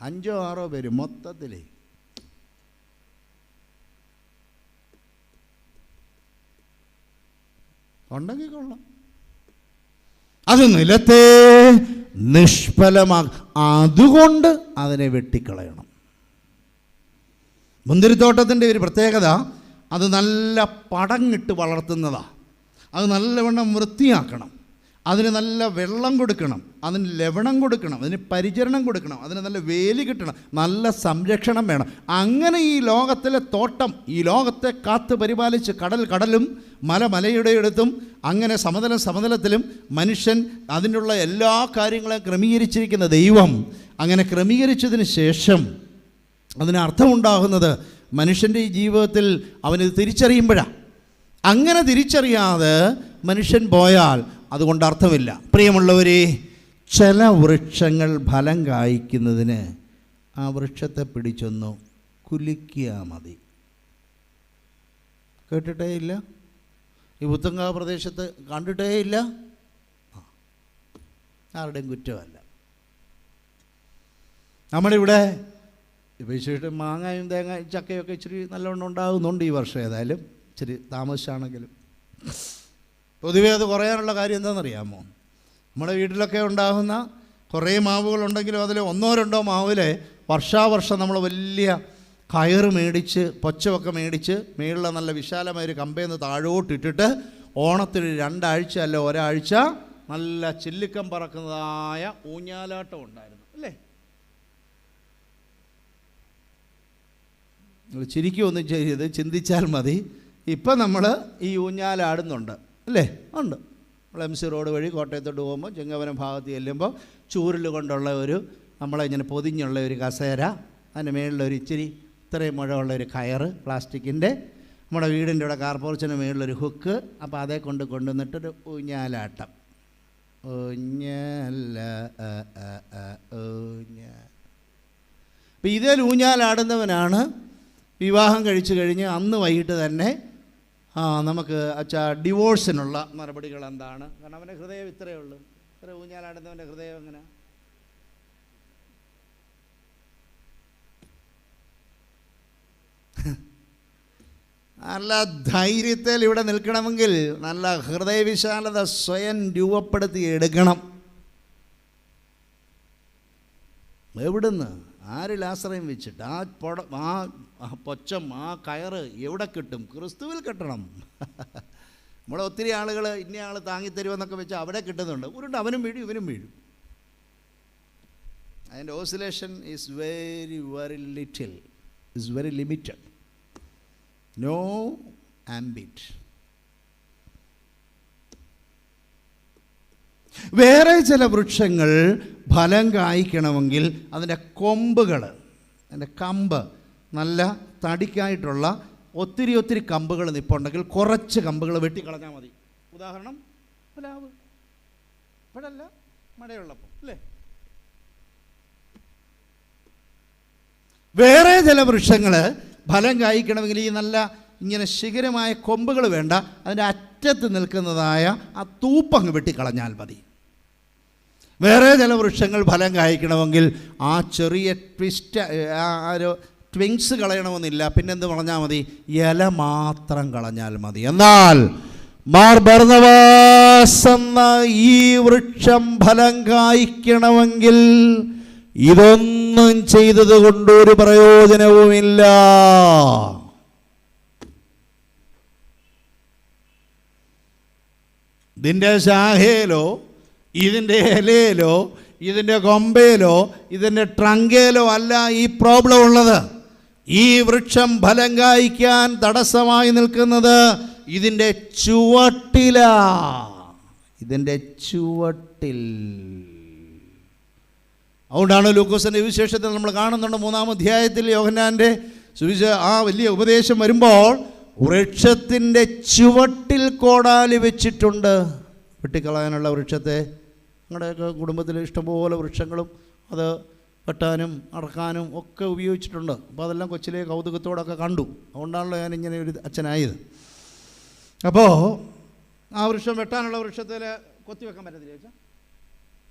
5-6 പേര് മൊത്തത്തിലേ. ഉണ്ടെങ്കിൽ കൊള്ളാം. അത് നിലത്തെ നിഷ്ഫലമാകും. അതുകൊണ്ട് അതിനെ വെട്ടിക്കളയണം. മുന്തിരിത്തോട്ടത്തിൻ്റെ ഒരു പ്രത്യേകത, അത് നല്ല പടങ്ങിട്ട് വളർത്തുന്നതാണ്. അത് നല്ലവണ്ണം വൃത്തിയാക്കണം, അതിന് നല്ല വെള്ളം കൊടുക്കണം, അതിന് ലവണം കൊടുക്കണം, അതിന് പരിചരണം കൊടുക്കണം, അതിന് നല്ല വേലി കിട്ടണം, നല്ല സംരക്ഷണം വേണം. അങ്ങനെ ഈ ലോകത്തിലെ തോട്ടം, ഈ ലോകത്തെ കാത്ത് പരിപാലിച്ച് കടലും മലയുടെ അടുത്തും അങ്ങനെ സമതലത്തിലും മനുഷ്യൻ അതിനുള്ള എല്ലാ കാര്യങ്ങളെയും ക്രമീകരിച്ചിരിക്കുന്ന ദൈവം അങ്ങനെ ക്രമീകരിച്ചതിന് ശേഷം അതിന് അർത്ഥമുണ്ടാകുന്നത് മനുഷ്യൻ്റെ ഈ ജീവിതത്തിൽ അവനിത് തിരിച്ചറിയുമ്പോഴാണ്. അങ്ങനെ തിരിച്ചറിയാതെ മനുഷ്യൻ പോയാൽ അതുകൊണ്ട് അർത്ഥമില്ല. പ്രിയമുള്ളവരെ, ചില വൃക്ഷങ്ങൾ ഫലം കായ്ക്കുന്നതിന് ആ വൃക്ഷത്തെ പിടിച്ചൊന്നു കുലുക്കിയാൽ മതി. കേട്ടിട്ടേ ഇല്ല? ഈ പുത്തങ്കാവ് പ്രദേശത്ത് കണ്ടിട്ടേ ഇല്ല? ആരുടെയും കുറ്റമല്ല. നമ്മളിവിടെ വിശേഷിച്ച് മാങ്ങയും തേങ്ങയും ചക്കയൊക്കെ ഇച്ചിരി നല്ലവണ്ണം ഉണ്ടാകുന്നുണ്ട് ഈ വർഷം. ഏതായാലും ഇച്ചിരി താമസിച്ചാണെങ്കിലും പൊതുവേ അത് കുറയാനുള്ള കാര്യം എന്താണെന്നറിയാമോ? നമ്മുടെ വീട്ടിലൊക്കെ ഉണ്ടാകുന്ന കുറേ മാവുകളുണ്ടെങ്കിലും അതിൽ ഒന്നോ രണ്ടോ മാവിൽ വർഷാവർഷം നമ്മൾ വലിയ കയറ് മേടിച്ച് പൊച്ചമൊക്കെ മേടിച്ച് മേളിൽ നല്ല വിശാലമായൊരു കമ്പയിൽ നിന്ന് താഴോട്ടിട്ടിട്ട് ഓണത്തിന് 2 ആഴ്ച അല്ല ഒരാഴ്ച നല്ല ചില്ലിക്കം പറക്കുന്നതായ ഊഞ്ഞാലാട്ടം ഉണ്ടായിരുന്നു അല്ലേ? നിങ്ങൾ ചിരിക്കുകയൊന്നും ചെയ്ത് ചിന്തിച്ചാൽ മതി. ഇപ്പം നമ്മൾ ഈ ഊഞ്ഞാലാടുന്നുണ്ട് അല്ലേ? ഉണ്ട്. നമ്മൾ MC റോഡ് വഴി കോട്ടയത്തോട്ട് പോകുമ്പോൾ ചെങ്ങവനം ഭാഗത്ത് ചെല്ലുമ്പോൾ ചൂരൽ കൊണ്ടുള്ള ഒരു നമ്മളെ ഇങ്ങനെ പൊതിഞ്ഞുള്ള ഒരു കസേര, അതിൻ്റെ മേളിലൊരു ഇച്ചിരി ഇത്രയും മുഴമുള്ള ഒരു കയറ് പ്ലാസ്റ്റിക്കിൻ്റെ, നമ്മുടെ വീടിൻ്റെ ഇവിടെ കാർപോർച്ചിന് മേളിലൊരു ഹുക്ക്. അപ്പോൾ അതേ കൊണ്ടുവന്നിട്ടൊരു ഊഞ്ഞാലാട്ടം. ഊഞ്ഞാല ഊഞ്ഞാൽ. അപ്പം ഇതിൽ ഊഞ്ഞാലാടുന്നവനാണ് വിവാഹം കഴിച്ചു കഴിഞ്ഞ് അന്ന് വൈകിട്ട് തന്നെ നമുക്ക് ഡിവോഴ്സിനുള്ള നടപടികൾ എന്താണ്? കാരണം അവൻ്റെ ഹൃദയം ഇത്രയേ ഉള്ളൂ. ഇത്ര ഊഞ്ഞാലാടുന്നവൻ്റെ ഹൃദയം എങ്ങനെ? നല്ല ധൈര്യത്തിൽ ഇവിടെ നിൽക്കണമെങ്കിൽ നല്ല ഹൃദയവിശാലത സ്വയം രൂപപ്പെടുത്തി എടുക്കണം. എവിടുന്ന്? ആരിൽ ആശ്രയം വെച്ചിട്ട്? ആ പൊച്ചം, ആ കയറ് എവിടെ കിട്ടും? ക്രിസ്തുവിൽ കിട്ടണം. നമ്മളെ ഒത്തിരി ആളുകൾ ഇന്ന ആൾ താങ്ങിത്തരുമെന്നൊക്കെ വെച്ച് അവിടെ കിട്ടുന്നുണ്ട്. ഉരുണ്ട് അവനും വീഴും ഇവനും വീഴും. അതിൻ്റെ oscillation is very little, is very limited, no ambit. വേറെ ചില വൃക്ഷങ്ങൾ ഫലം കായ്ക്കണമെങ്കിൽ അതിൻ്റെ കൊമ്പുകൾ, അതിൻ്റെ കമ്പ് നല്ല തടിക്കായിട്ടുള്ള ഒത്തിരി കമ്പുകൾ നിൽപ്പുണ്ടെങ്കിൽ കുറച്ച് കമ്പുകൾ വെട്ടിക്കളഞ്ഞാൽ മതി. ഉദാഹരണം പ്ലാവ്. ഇപ്പോഴല്ല, മഴയുള്ളപ്പോൾ അല്ലേ? വേറെ ചില വൃക്ഷങ്ങൾ ഫലം കായ്ക്കണമെങ്കിൽ ഈ നല്ല ഇങ്ങനെ ശിഖരമായ കൊമ്പുകൾ വേണ്ട, അതിൻ്റെ അറ്റത്ത് നിൽക്കുന്നതായ ആ തൂപ്പങ്ങ് വെട്ടിക്കളഞ്ഞാൽ മതി. വേറെ ചില വൃക്ഷങ്ങൾ ഫലം കായ്ക്കണമെങ്കിൽ ആ ചെറിയ ഒരു ട്വിങ്സ് കളയണമെന്നില്ല, പിന്നെന്ത് കളഞ്ഞാൽ മതി? ഇല മാത്രം കളഞ്ഞാൽ മതി. എന്നാൽ മാർ ബർന്നബാസ് എന്ന ഈ വൃക്ഷം ഫലം കായ്ക്കണമെങ്കിൽ ഇതൊന്നും ചെയ്തത് കൊണ്ടൊരു പ്രയോജനവുമില്ല. ഇതിൻ്റെ ശാഖയിലോ ഇതിൻ്റെ ഇലയിലോ ഇതിൻ്റെ കൊമ്പയിലോ ഇതിൻ്റെ ട്രങ്കയിലോ അല്ല ഈ പ്രോബ്ലം ഉള്ളത്. ഈ വൃക്ഷം ഫലം കായ്ക്കാൻ തടസ്സമായി നിൽക്കുന്നത് ഇതിൻ്റെ ചുവട്ടിലാ, ഇതിൻ്റെ ചുവട്ടിൽ. അതുകൊണ്ടാണ് ലൂക്കോസിൻ്റെ വിശേഷത്തിൽ നമ്മൾ കാണുന്നുണ്ട് 3-ാം അധ്യായത്തിൽ യോഹന്നാൻ്റെ ആ വലിയ ഉപദേശം വരുമ്പോൾ വൃക്ഷത്തിൻ്റെ ചുവട്ടിൽ കോടാലി വെച്ചിട്ടുണ്ട്. വെട്ടിക്കളയാനുള്ള വൃക്ഷത്തെ ഞങ്ങളുടെയൊക്കെ കുടുംബത്തിൽ ഇഷ്ടംപോലെ വൃക്ഷങ്ങളും അത് വെട്ടാനും അടക്കാനും ഒക്കെ ഉപയോഗിച്ചിട്ടുണ്ട്. അപ്പോൾ അതെല്ലാം കൊച്ചിലെ കൗതുകത്തോടൊക്കെ കണ്ടു. അതുകൊണ്ടാണല്ലോ ഞാനിങ്ങനെ ഒരു അച്ഛനായത്. അപ്പോൾ ആ വൃക്ഷം വെട്ടാനുള്ള വൃക്ഷത്തിൽ കൊത്തിവെക്കാൻ പറ്റത്തില്ല ചോദിച്ചാൽ,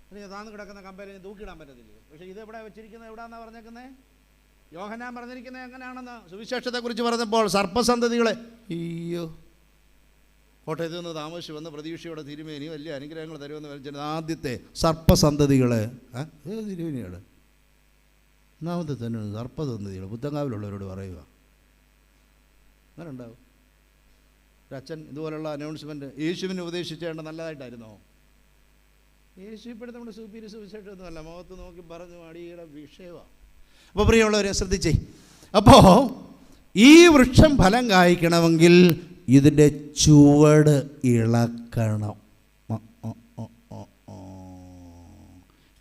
അല്ലെങ്കിൽ താന്ന് കിടക്കുന്ന കമ്പയിൽ തൂക്കിയിടാൻ പറ്റത്തില്ല. പക്ഷേ ഇത് എവിടെ വെച്ചിരിക്കുന്നത്? എവിടെയാണെന്നാണ് പറഞ്ഞേക്കുന്നത്? യോഹന്നാൻ പറഞ്ഞിരിക്കുന്നത് എങ്ങനെയാണെന്ന് സുവിശേഷത്തെക്കുറിച്ച് പറഞ്ഞപ്പോൾ സർപ്പസന്തതികളെ, അയ്യോ കോട്ടയത്ത് നിന്ന് താമസിച്ച് വന്ന് പ്രതീക്ഷയോടെ തിരുമേനി വലിയ അനുഗ്രഹങ്ങൾ തരുമെന്ന് വിളിച്ചിട്ട് ആദ്യത്തെ സർപ്പസന്തതികളെ തിരുമേനിയുടെ ഒന്നാമത്തെ തന്നെ സർപ്പസന്തതികൾ പുത്തങ്കാവിലുള്ളവരോട് പറയുക. അങ്ങനെ ഉണ്ടാവും. ഒരച്ഛൻ ഇതുപോലുള്ള അനൗൺസ്മെൻറ്റ് യേശുവിനെ ഉപദേശിച്ചേണ്ട നല്ലതായിട്ടായിരുന്നോ? യേശു ഇപ്പോഴത്തെ നമ്മുടെ സുവിശേഷമൊന്നുമല്ല, മുഖത്ത് നോക്കി പറഞ്ഞു അടിയുടെ വിഷയമാണ്. അപ്പോൾ പ്രിയമുള്ളവരെ ശ്രദ്ധിച്ചേ. അപ്പോൾ ഈ വൃക്ഷം ഫലം കായ്ക്കണമെങ്കിൽ ഇതിൻ്റെ ചുവട് ഇളക്കണം.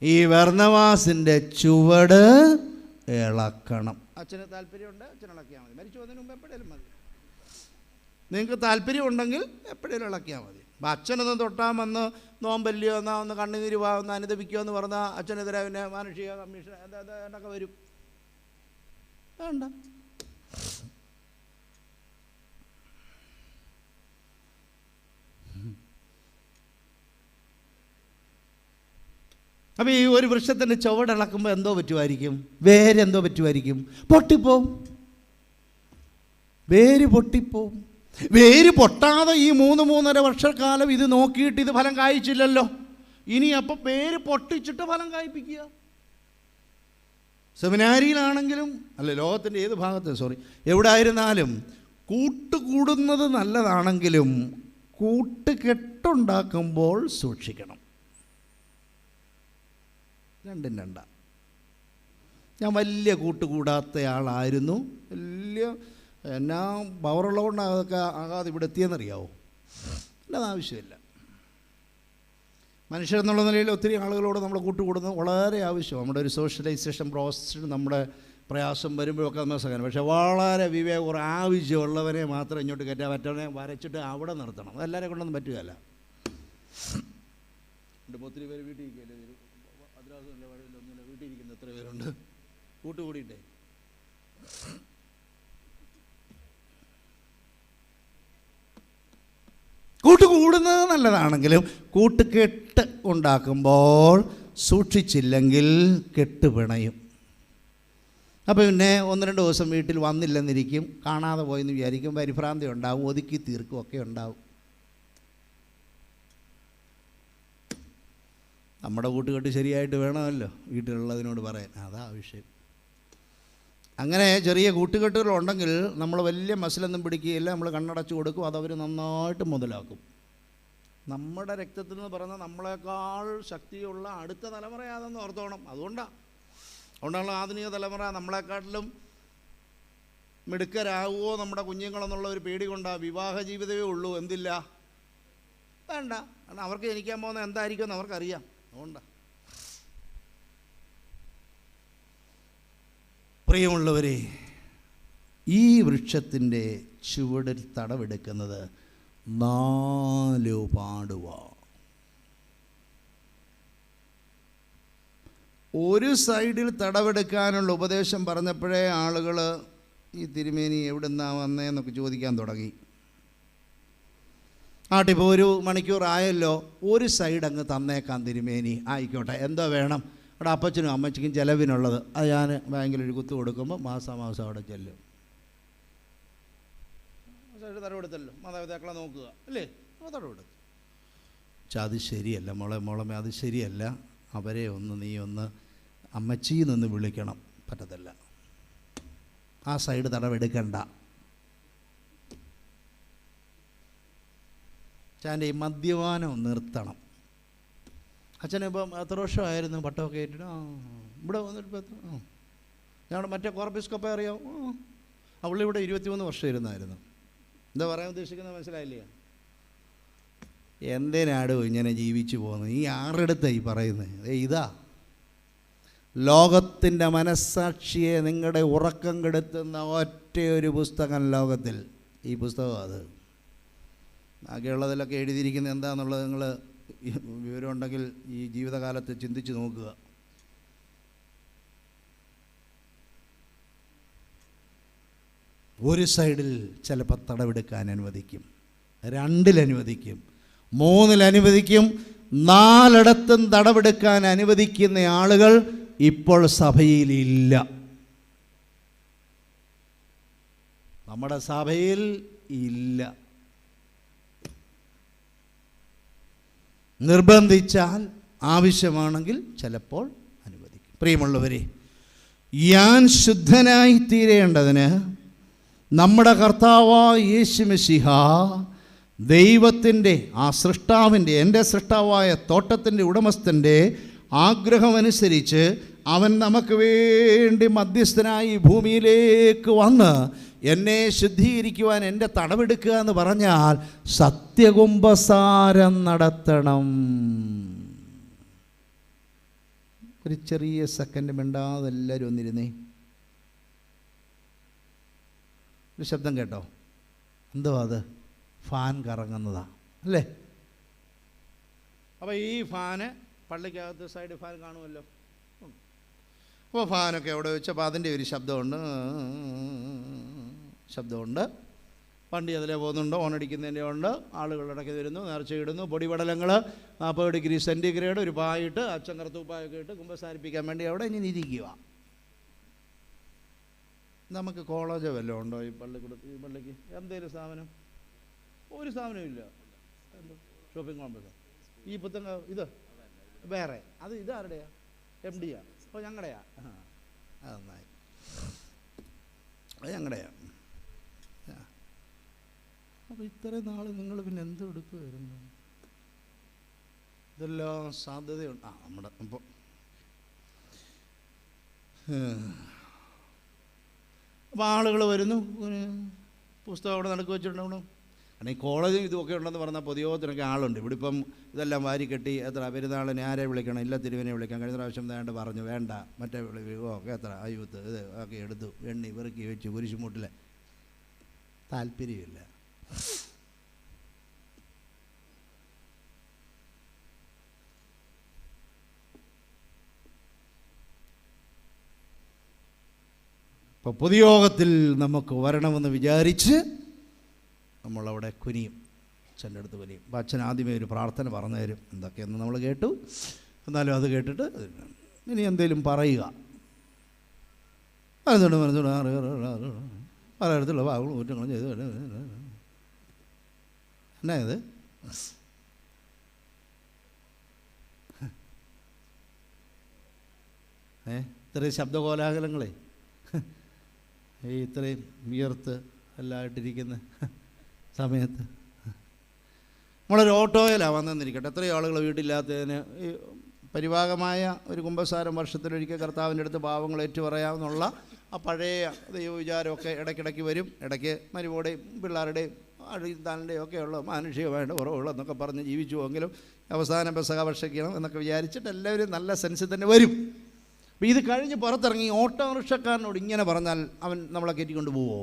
ഈ ബർന്നബാസിൻ്റെ ചുവട് ഇളക്കണം. അച്ഛന് താല്പര്യമുണ്ട്, അച്ഛൻ ഇളക്കിയാൽ മതി. മരിച്ചു പോകുന്നതിന് മുമ്പ് എപ്പോഴേലും മതി. നിങ്ങൾക്ക് താല്പര്യമുണ്ടെങ്കിൽ എപ്പോഴേലും ഇളക്കിയാൽ മതി. അപ്പം അച്ഛനൊന്ന് തൊട്ടാമെന്ന് നോമ്പല്ലയോ എന്നാൽ ഒന്ന് കണ്ണുനീര് ഒന്ന് അനുദപിക്കുമോ എന്ന് പറഞ്ഞാൽ അച്ഛനെതിരെ പിന്നെ മാനുഷിക കമ്മീഷൻ എന്നൊക്കെ വരും. വേണ്ട. അപ്പോൾ ഈ ഒരു വൃക്ഷത്തിൻ്റെ ചുവടിളക്കുമ്പോൾ എന്തോ പറ്റുമായിരിക്കും? വേരെന്തോ പറ്റുമായിരിക്കും? പൊട്ടിപ്പോവും. വേര് പൊട്ടിപ്പോവും. വേര് പൊട്ടാതെ ഈ 3-3.5 വർഷക്കാലം ഇത് നോക്കിയിട്ട് ഇത് ഫലം കായ്ച്ചില്ലല്ലോ. ഇനി അപ്പം വേര് പൊട്ടിച്ചിട്ട് ഫലം കായ്പ്പിക്കുക. സെമിനാരിയിലാണെങ്കിലും അല്ല, ലോകത്തിൻ്റെ ഏത് ഭാഗത്ത് എവിടെ ആയിരുന്നാലും കൂട്ടുകൂടുന്നത് നല്ലതാണെങ്കിലും കൂട്ടുകെട്ടുണ്ടാക്കുമ്പോൾ സൂക്ഷിക്കണം. രണ്ടും രണ്ടാ. ഞാൻ വലിയ കൂട്ടുകൂടാത്ത ആളായിരുന്നു. വലിയ എന്നാ പവറുള്ളതുകൊണ്ട് അതൊക്കെ ആകാതെ ഇവിടെ എത്തിയെന്നറിയാവോ? അല്ലാതെ ആവശ്യമില്ല. മനുഷ്യരെന്നുള്ള നിലയിൽ ഒത്തിരി ആളുകളോട് നമ്മൾ കൂട്ടുകൂടുന്നത് വളരെ ആവശ്യമാണ്. നമ്മുടെ ഒരു സോഷ്യലൈസേഷൻ പ്രോസസ്സിന് നമ്മുടെ പ്രയാസം വരുമ്പോഴൊക്കെ നമ്മൾ സഹായം. പക്ഷേ വളരെ വിവേകം ആവശ്യമുള്ളവരെ മാത്രം ഇങ്ങോട്ട് കയറ്റാൻ പറ്റണേ, വരച്ചിട്ട് അവിടെ നിർത്തണം. അതെല്ലാവരെ കൊണ്ടൊന്നും പറ്റുകയല്ല. ഒത്തിരി പേര് വീട്ടിൽ ഇരിക്കുകയല്ലേ, അതിരാസമില്ല, വഴിയിലൊന്നുമില്ല, വീട്ടിൽ ഇരിക്കുന്ന എത്ര പേരുണ്ട് കൂട്ടുകൂടിയിട്ടേ. കൂട്ടുകൂടുന്നത് നല്ലതാണെങ്കിലും കൂട്ടുകെട്ട് ഉണ്ടാക്കുമ്പോൾ സൂക്ഷിച്ചില്ലെങ്കിൽ കെട്ടുപിണയും. അപ്പോൾ പിന്നെ 1-2 ദിവസം വീട്ടിൽ വന്നില്ലെന്നിരിക്കും, കാണാതെ പോയെന്ന് വിചാരിക്കും, പരിഭ്രാന്തി ഉണ്ടാവും, ഒതുക്കി തീർക്കും ഒക്കെ ഉണ്ടാവും. നമ്മുടെ കൂട്ടുകെട്ട് ശരിയായിട്ട് വേണമല്ലോ വീട്ടിലുള്ളതിനോട് പറയാൻ. അതാ വിഷയം. അങ്ങനെ ചെറിയ കൂട്ടുകെട്ടുകളുണ്ടെങ്കിൽ നമ്മൾ വലിയ മസിലൊന്നും പിടിക്കുകയില്ല. നമ്മൾ കണ്ണടച്ച് കൊടുക്കും, അതവർ നന്നായിട്ട് മുതലാക്കും. നമ്മുടെ രക്തത്തിൽ നിന്ന് പറയുന്ന നമ്മളെക്കാൾ ശക്തിയുള്ള അടുത്ത തലമുറ അതെന്ന് ഓർത്തോണം. അതുകൊണ്ടാണ് ആധുനിക തലമുറ നമ്മളെക്കാട്ടിലും മിടുക്കരാകുമോ നമ്മുടെ കുഞ്ഞുങ്ങളെന്നുള്ള ഒരു പേടി കൊണ്ടാണ്. വിവാഹ ജീവിതമേ ഉള്ളൂ, എന്തില്ല വേണ്ട. കാരണം അവർക്ക് ജനിക്കാൻ പോകുന്നത് എന്തായിരിക്കുമെന്ന് അവർക്കറിയാം. അതുകൊണ്ടാണ്. പ്രിയമുള്ളവരെ, ഈ വൃക്ഷത്തിൻ്റെ ചുവടിൽ തടവെടുക്കുന്നത് 4 പാടുവാണ്. ഒരു സൈഡിൽ തടവെടുക്കാനുള്ള ഉപദേശം പറഞ്ഞപ്പോഴേ ആളുകൾ ഈ തിരുമേനി എവിടുന്നാ വന്നേന്നൊക്കെ ചോദിക്കാൻ തുടങ്ങി. ഇപ്പോൾ 1 മണിക്കൂറായല്ലോ, ഒരു സൈഡ് അങ്ങ് തന്നേക്കാം തിരുമേനി. ആയിക്കോട്ടെ, എന്തോ വേണം? അവിടെ അപ്പച്ചനും അമ്മച്ചിക്കും ചിലവിനുള്ളത് അത് ഞാൻ ബാങ്കിലൊരു കുത്തു കൊടുക്കുമ്പോൾ മാസം അവിടെ ചെല്ലും. സൈഡ് തടവെടുത്തല്ലോ, മാതാപിതാക്കളെ നോക്കുക അല്ലേ, തടവെടുത്തു. പക്ഷെ അത് ശരിയല്ല മോളമേ, അത് ശരിയല്ല. അവരെ നീ അമ്മച്ചിന്നൊന്ന് വിളിക്കണം. പറ്റത്തില്ല, ആ സൈഡ് തടവെടുക്കണ്ട. അച്ഛൻ്റെ ഈ മദ്യപാനം നിർത്തണം. അച്ഛനിപ്പം എത്ര വർഷമായിരുന്നു പട്ടമൊക്കെ ഏറ്റിട്ട്? ഇവിടെ വന്നിട്ട് ഞങ്ങളുടെ മറ്റേ കോർപ്പിസ്കോപ്പ അറിയാമോ? അവളിവിടെ 23 വർഷം ഇരുന്നായിരുന്നു. എന്താ പറയാൻ ഉദ്ദേശിക്കുന്നത് മനസ്സിലായില്ലേ? എന്തിനാടോ ഇങ്ങനെ ജീവിച്ചു പോകുന്നത്? ഈ ആരുടെടുത്തായി പറയുന്നത്? ഇതാ ലോകത്തിൻ്റെ മനസ്സാക്ഷിയെ നിങ്ങളുടെ ഉറക്കം കെടുത്തുന്ന ഒറ്റയൊരു പുസ്തകം ലോകത്തിൽ ഈ പുസ്തകം. അത് ബാക്കിയുള്ളതിലൊക്കെ എഴുതിയിരിക്കുന്നത് എന്താണെന്നുള്ളത് നിങ്ങൾ വിവരമുണ്ടെങ്കിൽ ഈ ജീവിതകാലത്ത് ചിന്തിച്ച് നോക്കുക. ഒരു സൈഡിൽ ചിലപ്പോൾ തടവെടുക്കാൻ അനുവദിക്കും, 2 അനുവദിക്കും, 3 അനുവദിക്കും, 4 തടവെടുക്കാൻ അനുവദിക്കുന്ന ആളുകൾ ഇപ്പോൾ സഭയിലില്ല. നമ്മുടെ സഭയിൽ ഇല്ല. നിർബന്ധിച്ചാൽ, ആവശ്യമാണെങ്കിൽ ചിലപ്പോൾ അനുവദിക്കും. പ്രിയമുള്ളവരെ, ഞാൻ ശുദ്ധനായി തീരേണ്ടതിന് നമ്മുടെ കർത്താവായ യേശു മിശിഹ ദൈവത്തിൻ്റെ, ആ സൃഷ്ടാവിൻ്റെ, എൻ്റെ സൃഷ്ടാവായ തോട്ടത്തിൻ്റെ ഉടമസ്ഥൻ്റെ ആഗ്രഹമനുസരിച്ച് അവൻ നമുക്ക് വേണ്ടി മധ്യസ്ഥനായി ഭൂമിയിലേക്ക് വന്ന് എന്നെ ശുദ്ധീകരിക്കുവാൻ എൻ്റെ തടവെടുക്കുക എന്ന് പറഞ്ഞാൽ സത്യകുംഭസാരം നടത്തണം. ഒരു ചെറിയ സെക്കൻഡ് മിണ്ടാതെ എല്ലാവരും ഒന്നിരുന്നേ. ഒരു ശബ്ദം കേട്ടോ? എന്തോ അത്? ഫാൻ കറങ്ങുന്നതാ അല്ലേ? അപ്പോൾ ഈ ഫാന് പള്ളിക്കകത്ത് സൈഡ് ഫാൻ കാണുമല്ലോ. അപ്പോൾ ഫാനൊക്കെ അവിടെ വെച്ചപ്പോൾ അതിൻ്റെ ഒരു ശബ്ദമുണ്ട്. വണ്ടി അതിലെ പോകുന്നുണ്ട്, ഓണടിക്കുന്നതിൻ്റെ ഉണ്ട്, ആളുകൾ ഇടയ്ക്ക് വരുന്നു, നേർച്ചയിടുന്നു, പൊടിപടലങ്ങൾ 40 ഡിഗ്രി സെൻറ്റിഗ്രേഡ് ഒരു പായിട്ട് അച്ഛൻ കറുത്തുപ്പായൊക്കെ ഇട്ട് കുമ്പസാരിപ്പിക്കാൻ വേണ്ടി അവിടെ ഇങ്ങനെ ഇരിക്കുക. നമുക്ക് കോളേജോ വല്ലതും ഉണ്ടോ ഈ പള്ളിക്ക്? എന്തേലും സ്ഥാപനം ഒരു സ്ഥാപനമില്ല. ഷോപ്പിംഗ് കോംപ്ലക്സ് ഈ പുത്തങ്കാവ് ഇത് വേറെ, അത് ഇതാരുടെയാ? MD അപ്പോൾ ഞങ്ങളുടെയാ? അത് നന്നായി, അത് ഞങ്ങളുടെയാ. അപ്പോൾ ഇത്രയും നാൾ നിങ്ങൾ പിന്നെ എന്ത് എടുക്കുമായിരുന്നു? ഇതെല്ലാം സാധ്യതയുണ്ട്. നമ്മുടെ അപ്പോൾ ആളുകൾ വരുന്നു, പുസ്തകം അവിടെ നടക്കി വെച്ചിട്ടുണ്ടാവണം. കാരണം ഈ കോളേജും ഇതുമൊക്കെ ഉണ്ടെന്ന് പറഞ്ഞാൽ പൊതുയോഗത്തിനൊക്കെ ആളുണ്ട്. ഇവിടെ ഇപ്പം ഇതെല്ലാം വാരി കെട്ടി എത്ര പെരുന്നാളിനെ ആരെ വിളിക്കണം, ഇല്ല തിരുവനെ വിളിക്കാം. കഴിഞ്ഞ പ്രാവശ്യം വേണ്ട പറഞ്ഞു, വേണ്ട മറ്റേ ഒക്കെ എത്ര അയ്യൂത്ത് ഇത് ഒക്കെ എടുത്തു എണ്ണി വെറുക്കി വെച്ച് കുരിശുമൂട്ടിൽ താല്പര്യമില്ല. അപ്പോൾ പൊതുയോഗത്തിൽ നമുക്ക് വരണമെന്ന് വിചാരിച്ച് നമ്മളവിടെ കുനിയും, അച്ഛൻ്റെ അടുത്ത് കുനിയും. അപ്പോൾ അച്ഛൻ ആദ്യമേ ഒരു പ്രാർത്ഥന പറഞ്ഞു തരും. എന്തൊക്കെയെന്ന് നമ്മൾ കേട്ടു. എന്നാലും അത് കേട്ടിട്ട് ഇനി എന്തെങ്കിലും പറയുക. പലയിടത്തുള്ള ഭാഗങ്ങളും കുറ്റങ്ങളും ചെയ്ത് എന്നാ ഇത് ഇത്രയും ശബ്ദകോലാഹലങ്ങളെ ഇത്രയും വിയർത്ത് എല്ലായിട്ടിരിക്കുന്ന സമയത്ത് നമ്മളൊരു ഓട്ടോയിലാണ് വന്നെന്നിരിക്കട്ടെ. എത്രയോ ആളുകൾ വീട്ടില്ലാത്തതിന് ഈ പരിഭാഗമായ ഒരു കുമ്പസാരം വർഷത്തിലൊരിക്കൽ കർത്താവിൻ്റെ അടുത്ത് പാവങ്ങൾ ഏറ്റു പറയാമെന്നുള്ള ആ പഴയ ദൈവവിചാരമൊക്കെ ഇടയ്ക്കിടയ്ക്ക് വരും. ഇടയ്ക്ക് മരുവോടെയും പിള്ളേരുടെയും അഴിത്താലിൻ്റെയും ഒക്കെയുള്ള മാനുഷികമായിട്ട് കുറവുള്ളതെന്നൊക്കെ പറഞ്ഞ് ജീവിച്ചുവെങ്കിലും അവസാനം പെസഹ ഭക്ഷിക്കണം എന്നൊക്കെ വിചാരിച്ചിട്ട് എല്ലാവരും നല്ല സെൻസിൽ തന്നെ വരും. അപ്പോൾ ഇത് കഴിഞ്ഞ് പുറത്തിറങ്ങി ഓട്ടോറിക്ഷക്കാരനോട് ഇങ്ങനെ പറഞ്ഞാൽ അവൻ നമ്മളെ കയറ്റിക്കൊണ്ട് പോവുമോ?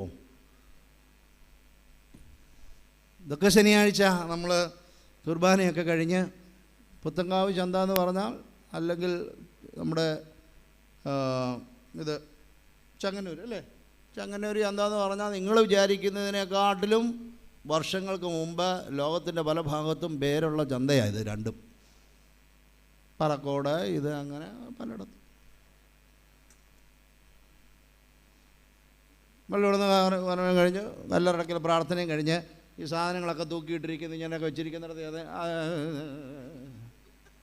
ഇതൊക്കെ ശനിയാഴ്ച നമ്മൾ കുർബാനയൊക്കെ കഴിഞ്ഞ് പുത്തങ്കാവ് ചന്ത എന്ന് പറഞ്ഞാൽ, അല്ലെങ്കിൽ നമ്മുടെ ഇത് ചങ്ങന്നൂർ അല്ലേ, ചങ്ങന്നൂർ ചന്ത എന്ന് പറഞ്ഞാൽ നിങ്ങൾ വിചാരിക്കുന്നതിനെക്കാട്ടിലും വർഷങ്ങൾക്ക് മുമ്പ് ലോകത്തിൻ്റെ പല ഭാഗത്തും പേരുള്ള ചന്തയാണ് ഇത് രണ്ടും. പറക്കോട് ഇത് അങ്ങനെ പലയിടത്തും. നമ്മളിവിടുന്ന് കഴിഞ്ഞ് കല്ലറടക്കൽ പ്രാർത്ഥനയും കഴിഞ്ഞ് ഈ സാധനങ്ങളൊക്കെ തൂക്കിയിട്ടിരിക്കുന്നു ഇങ്ങനെയൊക്കെ വെച്ചിരിക്കുന്നിടത്ത് അത്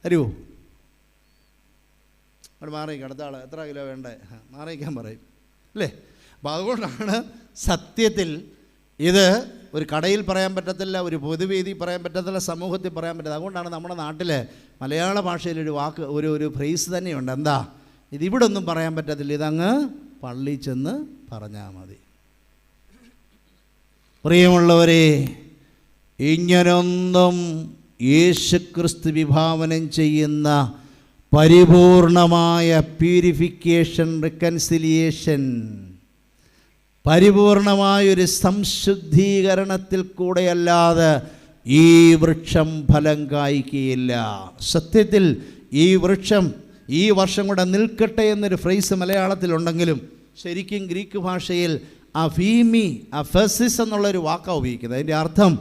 തരുമോ? അവിടെ മാറിയിക്കാം, അടുത്ത ആൾ എത്ര കിലോ വേണ്ടേ മാറിയിക്കാൻ പറയും അല്ലേ. അപ്പോൾ അതുകൊണ്ടാണ് സത്യത്തിൽ ഇത് ഒരു കടയിൽ പറയാൻ പറ്റത്തില്ല, ഒരു പൊതുവേദി പറയാൻ പറ്റത്തില്ല, സമൂഹത്തിൽ പറയാൻ പറ്റത്തില്ല. അതുകൊണ്ടാണ് നമ്മുടെ നാട്ടിൽ മലയാള ഭാഷയിലൊരു വാക്ക് ഒരു ഫ്രേസ് തന്നെയുണ്ട്. എന്താ? ഇതിവിടെ ഒന്നും പറയാൻ പറ്റത്തില്ല, ഇതങ്ങ് പള്ളിയിൽ ചെന്ന് പറഞ്ഞാൽ മതി. പ്രിയമുള്ളവരെ, ഇങ്ങനൊന്നും യേശുക്രിസ്തു വിഭാവനം ചെയ്യുന്ന പരിപൂർണമായ പ്യൂരിഫിക്കേഷൻ, റിക്കൺസിലിയേഷൻ, പരിപൂർണമായൊരു സംശുദ്ധീകരണത്തിൽ കൂടെയല്ലാതെ ഈ വൃക്ഷം ഫലം കായ്ക്കുകയില്ല. സത്യത്തിൽ ഈ വൃക്ഷം ഈ വർഷം കൂടെ നിൽക്കട്ടെ എന്നൊരു ഫ്രേസ് മലയാളത്തിലുണ്ടെങ്കിലും ശരിക്കും ഗ്രീക്ക് ഭാഷയിൽ അഫീമി, അഫസിസ് എന്നുള്ളൊരു വാക്കാണ് ഉപയോഗിക്കുന്നത്. അതിൻ്റെ അർത്ഥം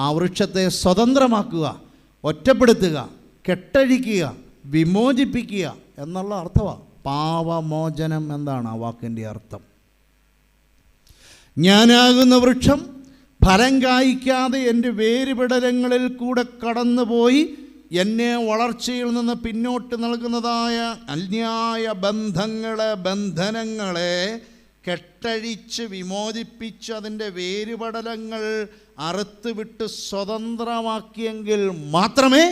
ആ വൃക്ഷത്തെ സ്വതന്ത്രമാക്കുക, ഒറ്റപ്പെടുത്തുക, കെട്ടഴിക്കുക, വിമോചിപ്പിക്കുക എന്നുള്ള അർത്ഥമാണ്. പാപമോചനം എന്താണ് ആ വാക്കിൻ്റെ അർത്ഥം. ഞാനാകുന്ന വൃക്ഷം ഫലം കായ്ക്കാതെ എൻ്റെ വേരുപടലങ്ങളിൽ കൂടെ കടന്നുപോയി എന്നെ വളർച്ചയിൽ നിന്ന് പിന്നോട്ട് നൽകുന്നതായ അന്യായ ബന്ധനങ്ങളെ കെട്ടഴിച്ച് വിമോചിപ്പിച്ച് അതിൻ്റെ വേരുപടലങ്ങൾ അറുത്തുവിട്ട് സ്വതന്ത്രമാക്കിയെങ്കിൽ മാത്രമേ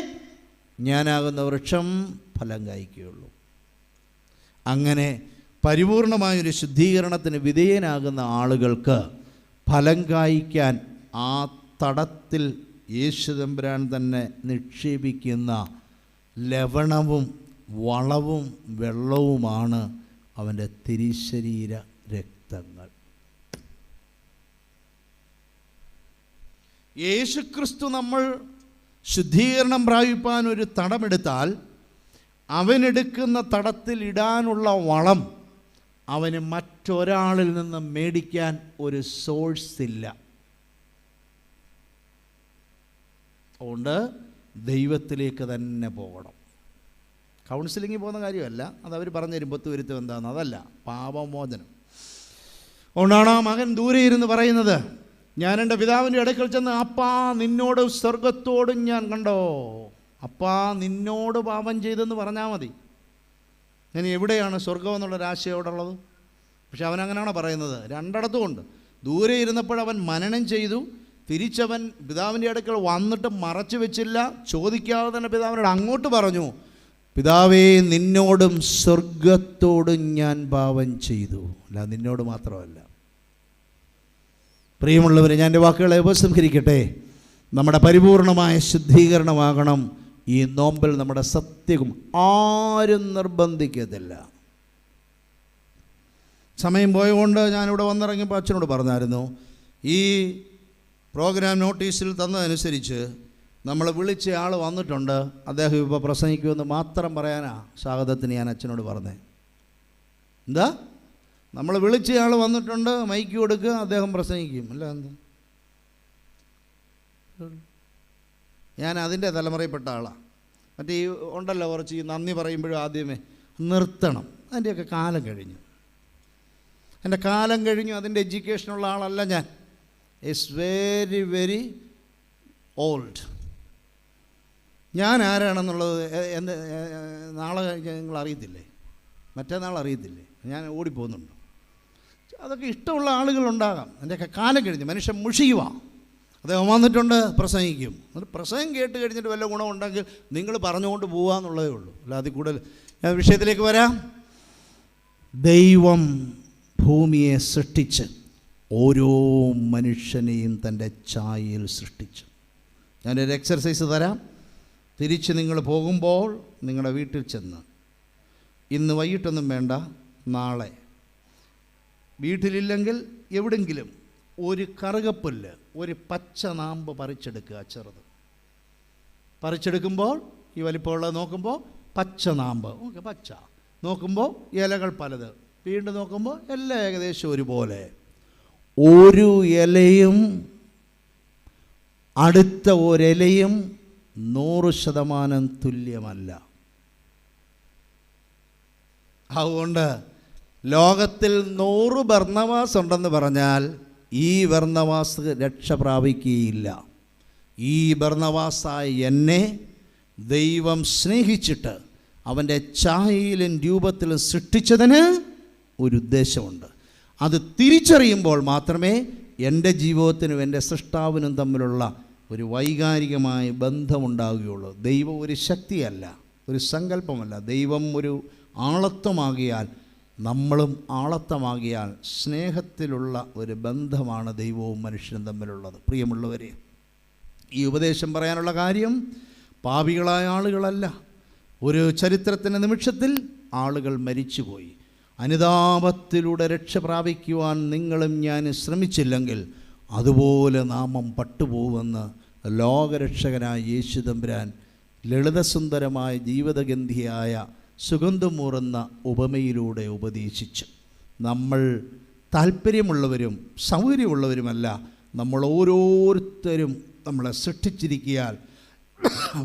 ഞാനാകുന്ന വൃക്ഷം ഫലം കായ്ക്കുകയുള്ളൂ. അങ്ങനെ പരിപൂർണമായൊരു ശുദ്ധീകരണത്തിന് വിധേയനാകുന്ന ആളുകൾക്ക് ഫലം കായ്ക്കാൻ ആ തടത്തിൽ യേശുതമ്പുരാൻ തന്നെ നിക്ഷേപിക്കുന്ന ലവണവും വളവും വെള്ളവുമാണ് അവൻ്റെ തിരുശരീര രക്തങ്ങൾ. യേശുക്രിസ്തു നമ്മൾ ശുദ്ധീകരണം പ്രാപിപ്പാൻ ഒരു തടമെടുത്താൽ അവനെടുക്കുന്ന തടത്തിൽ ഇടാനുള്ള വളം അവന് മറ്റൊരാളിൽ നിന്ന് മേടിക്കാൻ ഒരു സോഴ്സ് ഇല്ല. അതുകൊണ്ട് ദൈവത്തിലേക്ക് തന്നെ പോകണം. കൗൺസിലിങ്ങിൽ പോകുന്ന കാര്യമല്ല, അതവർ പറഞ്ഞു തരും പൊത്തു വരുത്തും എന്താണെന്ന്, അതല്ല, പാപമോചനം. അതുകൊണ്ടാണ് ആ മകൻ ദൂരെ ഇരുന്ന് പറയുന്നത്, ഞാൻ എൻ്റെ പിതാവിൻ്റെ അടുക്കൽ ചെന്ന്, അപ്പാ നിന്നോട് സ്വർഗത്തോടും ഞാൻ കണ്ടോ. അപ്പാ നിന്നോട് പാപം ചെയ്തെന്ന് പറഞ്ഞാൽ മതി. ഞാൻ എവിടെയാണ് സ്വർഗം എന്നുള്ളൊരാശയോടുള്ളത്? പക്ഷെ അവനങ്ങനെയാണോ പറയുന്നത്? രണ്ടിടത്തും ഉണ്ട്. ദൂരെ ഇരുന്നപ്പോഴവൻ മനനം ചെയ്തു, തിരിച്ചവൻ പിതാവിൻ്റെ അടുക്കൽ വന്നിട്ട് മറച്ചു വെച്ചില്ല, ചോദിക്കാതെ തന്നെ പിതാവിനോട് അങ്ങോട്ട് പറഞ്ഞു, പിതാവേ നിന്നോടും സ്വർഗത്തോടും ഞാൻ പാപം ചെയ്തു. അല്ല, നിന്നോട് മാത്രമല്ല. പ്രിയമുള്ളവരെ, ഞാൻ എൻ്റെ വാക്കുകളെ ഉപസംഹരിക്കട്ടെ. നമ്മുടെ പരിപൂർണമായ ശുദ്ധീകരണമാകണം ഈ നോമ്പിൽ നമ്മുടെ സത്യവും. ആരും നിർബന്ധിക്കത്തില്ല. സമയം പോയതുകൊണ്ട് ഞാനിവിടെ വന്നിറങ്ങിയപ്പോൾ അച്ഛനോട് പറഞ്ഞായിരുന്നു, ഈ പ്രോഗ്രാം നോട്ടീസിൽ തന്നതനുസരിച്ച് നമ്മൾ വിളിച്ച ആൾ വന്നിട്ടുണ്ട്, അദ്ദേഹം ഇപ്പോൾ പ്രസംഗിക്കുമെന്ന് മാത്രം പറയാനാ സ്വാഗതത്തിന് ഞാൻ അച്ഛനോട് പറഞ്ഞത്. എന്താ? നമ്മൾ വിളിച്ച ആൾ വന്നിട്ടുണ്ട്, മൈക്ക് കൊടുക്കുക, അദ്ദേഹം പ്രസംഗിക്കും. അല്ല എന്താ? ഞാൻ അതിൻ്റെ തലമുറയിൽപ്പെട്ട ആളാണ്. മറ്റേ ഈ ഉണ്ടല്ലോ കുറച്ച് ഈ നന്ദി പറയുമ്പോഴും ആദ്യമേ നിർത്തണം. അതിൻ്റെയൊക്കെ കാലം കഴിഞ്ഞു. എൻ്റെ കാലം കഴിഞ്ഞു. അതിൻ്റെ എഡ്യൂക്കേഷനുള്ള ആളല്ല ഞാൻ. It's very very old. ഞാൻ ആരാണെന്നുള്ളത് നാളെ നിങ്ങൾ അറിയത്തില്ലേ? മറ്റന്നാൾ അറിയത്തില്ലേ? ഞാൻ ഓടിപ്പോകുന്നുണ്ട്. അതൊക്കെ ഇഷ്ടമുള്ള ആളുകളുണ്ടാകാം. അതിൻ്റെയൊക്കെ കാലം കഴിഞ്ഞു. മനുഷ്യൻ മുഷിയുക. അദ്ദേഹം വന്നിട്ടുണ്ട്, പ്രസംഗിക്കും. എന്നിട്ട് പ്രസംഗം കേട്ട് കഴിഞ്ഞിട്ട് വല്ല ഗുണമുണ്ടെങ്കിൽ നിങ്ങൾ പറഞ്ഞുകൊണ്ട് പോവുക എന്നുള്ളതേ ഉള്ളൂ. അല്ല അതിൽ കൂടുതൽ. ഞാൻ വിഷയത്തിലേക്ക് വരാം. ദൈവം ഭൂമിയെ സൃഷ്ടിച്ച് ഓരോ മനുഷ്യനെയും തൻ്റെ ഛായയിൽ സൃഷ്ടിച്ചു. ഞാനൊരു എക്സർസൈസ് തരാം. തിരിച്ച് നിങ്ങൾ പോകുമ്പോൾ നിങ്ങളുടെ വീട്ടിൽ ചെന്ന്, ഇന്ന് വൈകിട്ടൊന്നും വേണ്ട, നാളെ വീട്ടിലില്ലെങ്കിൽ എവിടെങ്കിലും ഒരു കറുകപ്പുല്ല്, ഒരു പച്ച നാമ്പ് പറിച്ചെടുക്കുക. ചെറുത് പറിച്ചെടുക്കുമ്പോൾ ഈ വലിപ്പമുള്ളത് നോക്കുമ്പോൾ പച്ച നാമ്പ്, ഓക്കെ, പച്ച നോക്കുമ്പോൾ ഇലകൾ പലത്, വീണ്ടും നോക്കുമ്പോൾ എല്ലാം ഏകദേശം ഒരുപോലെ. ഒരു ഇലയും അടുത്ത ഒരിലയും 100% തുല്യമല്ല. അതുകൊണ്ട് ലോകത്തിൽ 100 ബർന്നവാസ് ഉണ്ടെന്ന് പറഞ്ഞാൽ ഈ ബർന്നവാസ് രക്ഷ പ്രാപിക്കുകയില്ല. ഈ ബർന്നവാസായ എന്നെ ദൈവം സ്നേഹിച്ചിട്ട് അവൻ്റെ ഛായയിലും രൂപത്തിലും സൃഷ്ടിച്ചതിന് ഒരു ഉദ്ദേശമുണ്ട്. അത് തിരിച്ചറിയുമ്പോൾ മാത്രമേ എൻ്റെ ജീവിതത്തിനും എൻ്റെ സൃഷ്ടാവിനും തമ്മിലുള്ള ഒരു വൈകാരികമായ ബന്ധമുണ്ടാവുകയുള്ളൂ. ദൈവം ഒരു ശക്തിയല്ല, ഒരു സങ്കല്പമല്ല. ദൈവം ഒരു ആളത്വമാകിയാൽ നമ്മളും ആളത്വമാകിയാൽ സ്നേഹത്തിലുള്ള ഒരു ബന്ധമാണ് ദൈവവും മനുഷ്യനും തമ്മിലുള്ളത്. പ്രിയമുള്ളവരെ, ഈ ഉപദേശം പറയാനുള്ള കാര്യം പാപികളായ ആളുകളല്ല. ഒരു ചരിത്രത്തിൻ്റെ നിമിഷത്തിൽ ആളുകൾ മരിച്ചുപോയി. അനുതാപത്തിലൂടെ രക്ഷ പ്രാപിക്കുവാൻ നിങ്ങളും ഞാൻ ശ്രമിച്ചില്ലെങ്കിൽ അതുപോലെ നാമം പട്ടുപോകുമെന്ന് ലോകരക്ഷകനായ യേശു തമ്പുരാൻ ലളിതസുന്ദരമായ ജീവിതഗന്ധിയായ സുഗന്ധമൂറുന്ന ഉപമയിലൂടെ ഉപദേശിച്ചു. നമ്മൾ താല്പര്യമുള്ളവരും സൗകര്യമുള്ളവരുമല്ല. നമ്മൾ ഓരോരുത്തരും നമ്മളെ സൃഷ്ടിച്ചിരിക്കാൻ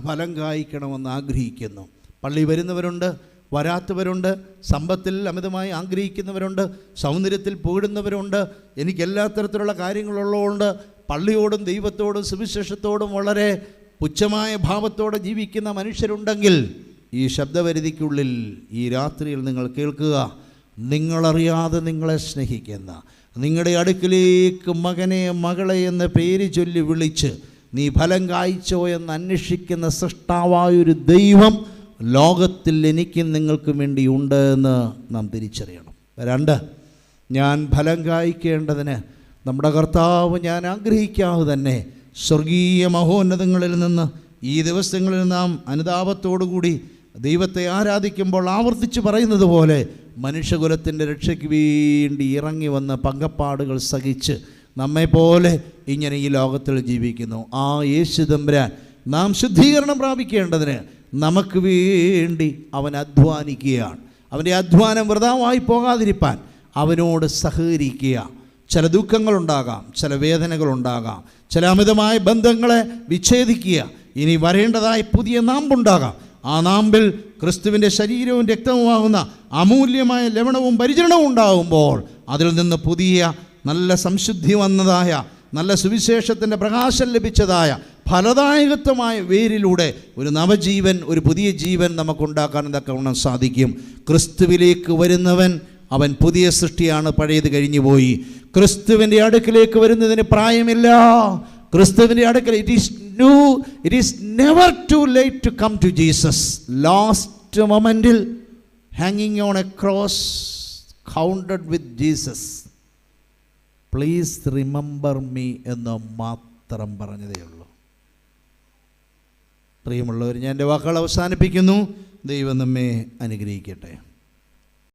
ഫലം കായ്ക്കണമെന്ന് ആഗ്രഹിക്കുന്നു. പള്ളി വരുന്നവരുണ്ട്, വരാത്തവരുണ്ട്, സമ്പത്തിൽ അമിതമായി ആഗ്രഹിക്കുന്നവരുണ്ട്, സൗന്ദര്യത്തിൽ പുകഴുന്നവരുണ്ട്. എനിക്കെല്ലാ തരത്തിലുള്ള കാര്യങ്ങളുള്ളതുകൊണ്ട് പള്ളിയോടും ദൈവത്തോടും സുവിശേഷത്തോടും വളരെ പുച്ഛമായ ഭാവത്തോടെ ജീവിക്കുന്ന മനുഷ്യരുണ്ടെങ്കിൽ ഈ ശബ്ദപരിധിക്കുള്ളിൽ ഈ രാത്രിയിൽ നിങ്ങൾ കേൾക്കുക. നിങ്ങളറിയാതെ നിങ്ങളെ സ്നേഹിക്കുന്ന, നിങ്ങളുടെ അടുക്കിലേക്ക് മകനെ മകളെ എന്ന പേര് ചൊല്ലി വിളിച്ച് നീ ഫലം കായ്ച്ചോ എന്ന് അന്വേഷിക്കുന്ന സൃഷ്ടാവായൊരു ദൈവം ലോകത്തിൽ എനിക്കും നിങ്ങൾക്കും വേണ്ടി ഉണ്ട് എന്ന് നാം തിരിച്ചറിയണം. 2, ഞാൻ ഫലം കായ്ക്കേണ്ടതിന് നമ്മുടെ കർത്താവ് ഞാൻ ആഗ്രഹിക്കാതെ തന്നെ സ്വർഗീയ മഹോന്നതങ്ങളിൽ നിന്ന് ഈ ദിവസങ്ങളിൽ നാം അനുതാപത്തോടുകൂടി ദൈവത്തെ ആരാധിക്കുമ്പോൾ ആവർത്തിച്ച് പറയുന്നത് പോലെ മനുഷ്യകുലത്തിൻ്റെ രക്ഷയ്ക്ക് വേണ്ടി ഇറങ്ങി വന്ന പങ്കപ്പാടുകൾ സഹിച്ച് നമ്മെപ്പോലെ ഇങ്ങനെ ഈ ലോകത്തിൽ ജീവിക്കുന്നു. ആ യേശു തമ്പുരാൻ നാം ശുദ്ധീകരണം പ്രാപിക്കേണ്ടതിന് നമുക്ക് വേണ്ടി അവൻ അധ്വാനിക്കുകയാണ്. അവൻ്റെ അധ്വാനം വൃഥാവായി പോകാതിരിപ്പാൻ അവനോട് സഹകരിക്കുക. ചില ദുഃഖങ്ങളുണ്ടാകാം, ചില വേദനകളുണ്ടാകാം, ചില അമിതമായ ബന്ധങ്ങളെ വിച്ഛേദിക്കുക. ഇനി വരേണ്ടതായ പുതിയ നാമ്പുണ്ടാകാം. ആ നാമ്പിൽ ക്രിസ്തുവിൻ്റെ ശരീരവും രക്തവുമാകുന്ന അമൂല്യമായ ലവണവും പരിചരണവും ഉണ്ടാകുമ്പോൾ അതിൽ നിന്ന് പുതിയ നല്ല സംശുദ്ധി വന്നതായ നല്ല സുവിശേഷത്തിൻ്റെ പ്രകാശം ലഭിച്ചതായ ഫലദായകത്വമായ വേരിലൂടെ ഒരു നവജീവൻ, ഒരു പുതിയ ജീവൻ നമുക്കുണ്ടാക്കാൻ തക്കവണ്ണം സാധിക്കും. ക്രിസ്തുവിലേക്ക് വരുന്നവൻ അവൻ പുതിയ സൃഷ്ടിയാണ്, പഴയത് കഴിഞ്ഞുപോയി. ക്രിസ്തുവിൻ്റെ അടുക്കിലേക്ക് വരുന്നതിന് പ്രായമില്ല. ക്രിസ്തുവിൻ്റെ അടുക്കൽ it is never too late to come to Jesus. Last മൊമെൻറ്റിൽ ഹാങ്ങിങ് on a cross counted with Jesus, please remember me എന്ന് മാത്രം പറഞ്ഞതേ ഉള്ളൂ. പ്രിയമുള്ളവർ, ഞാൻ എൻ്റെ വാക്കുകൾ അവസാനിപ്പിക്കുന്നു. ദൈവം നമ്മെ അനുഗ്രഹിക്കട്ടെ.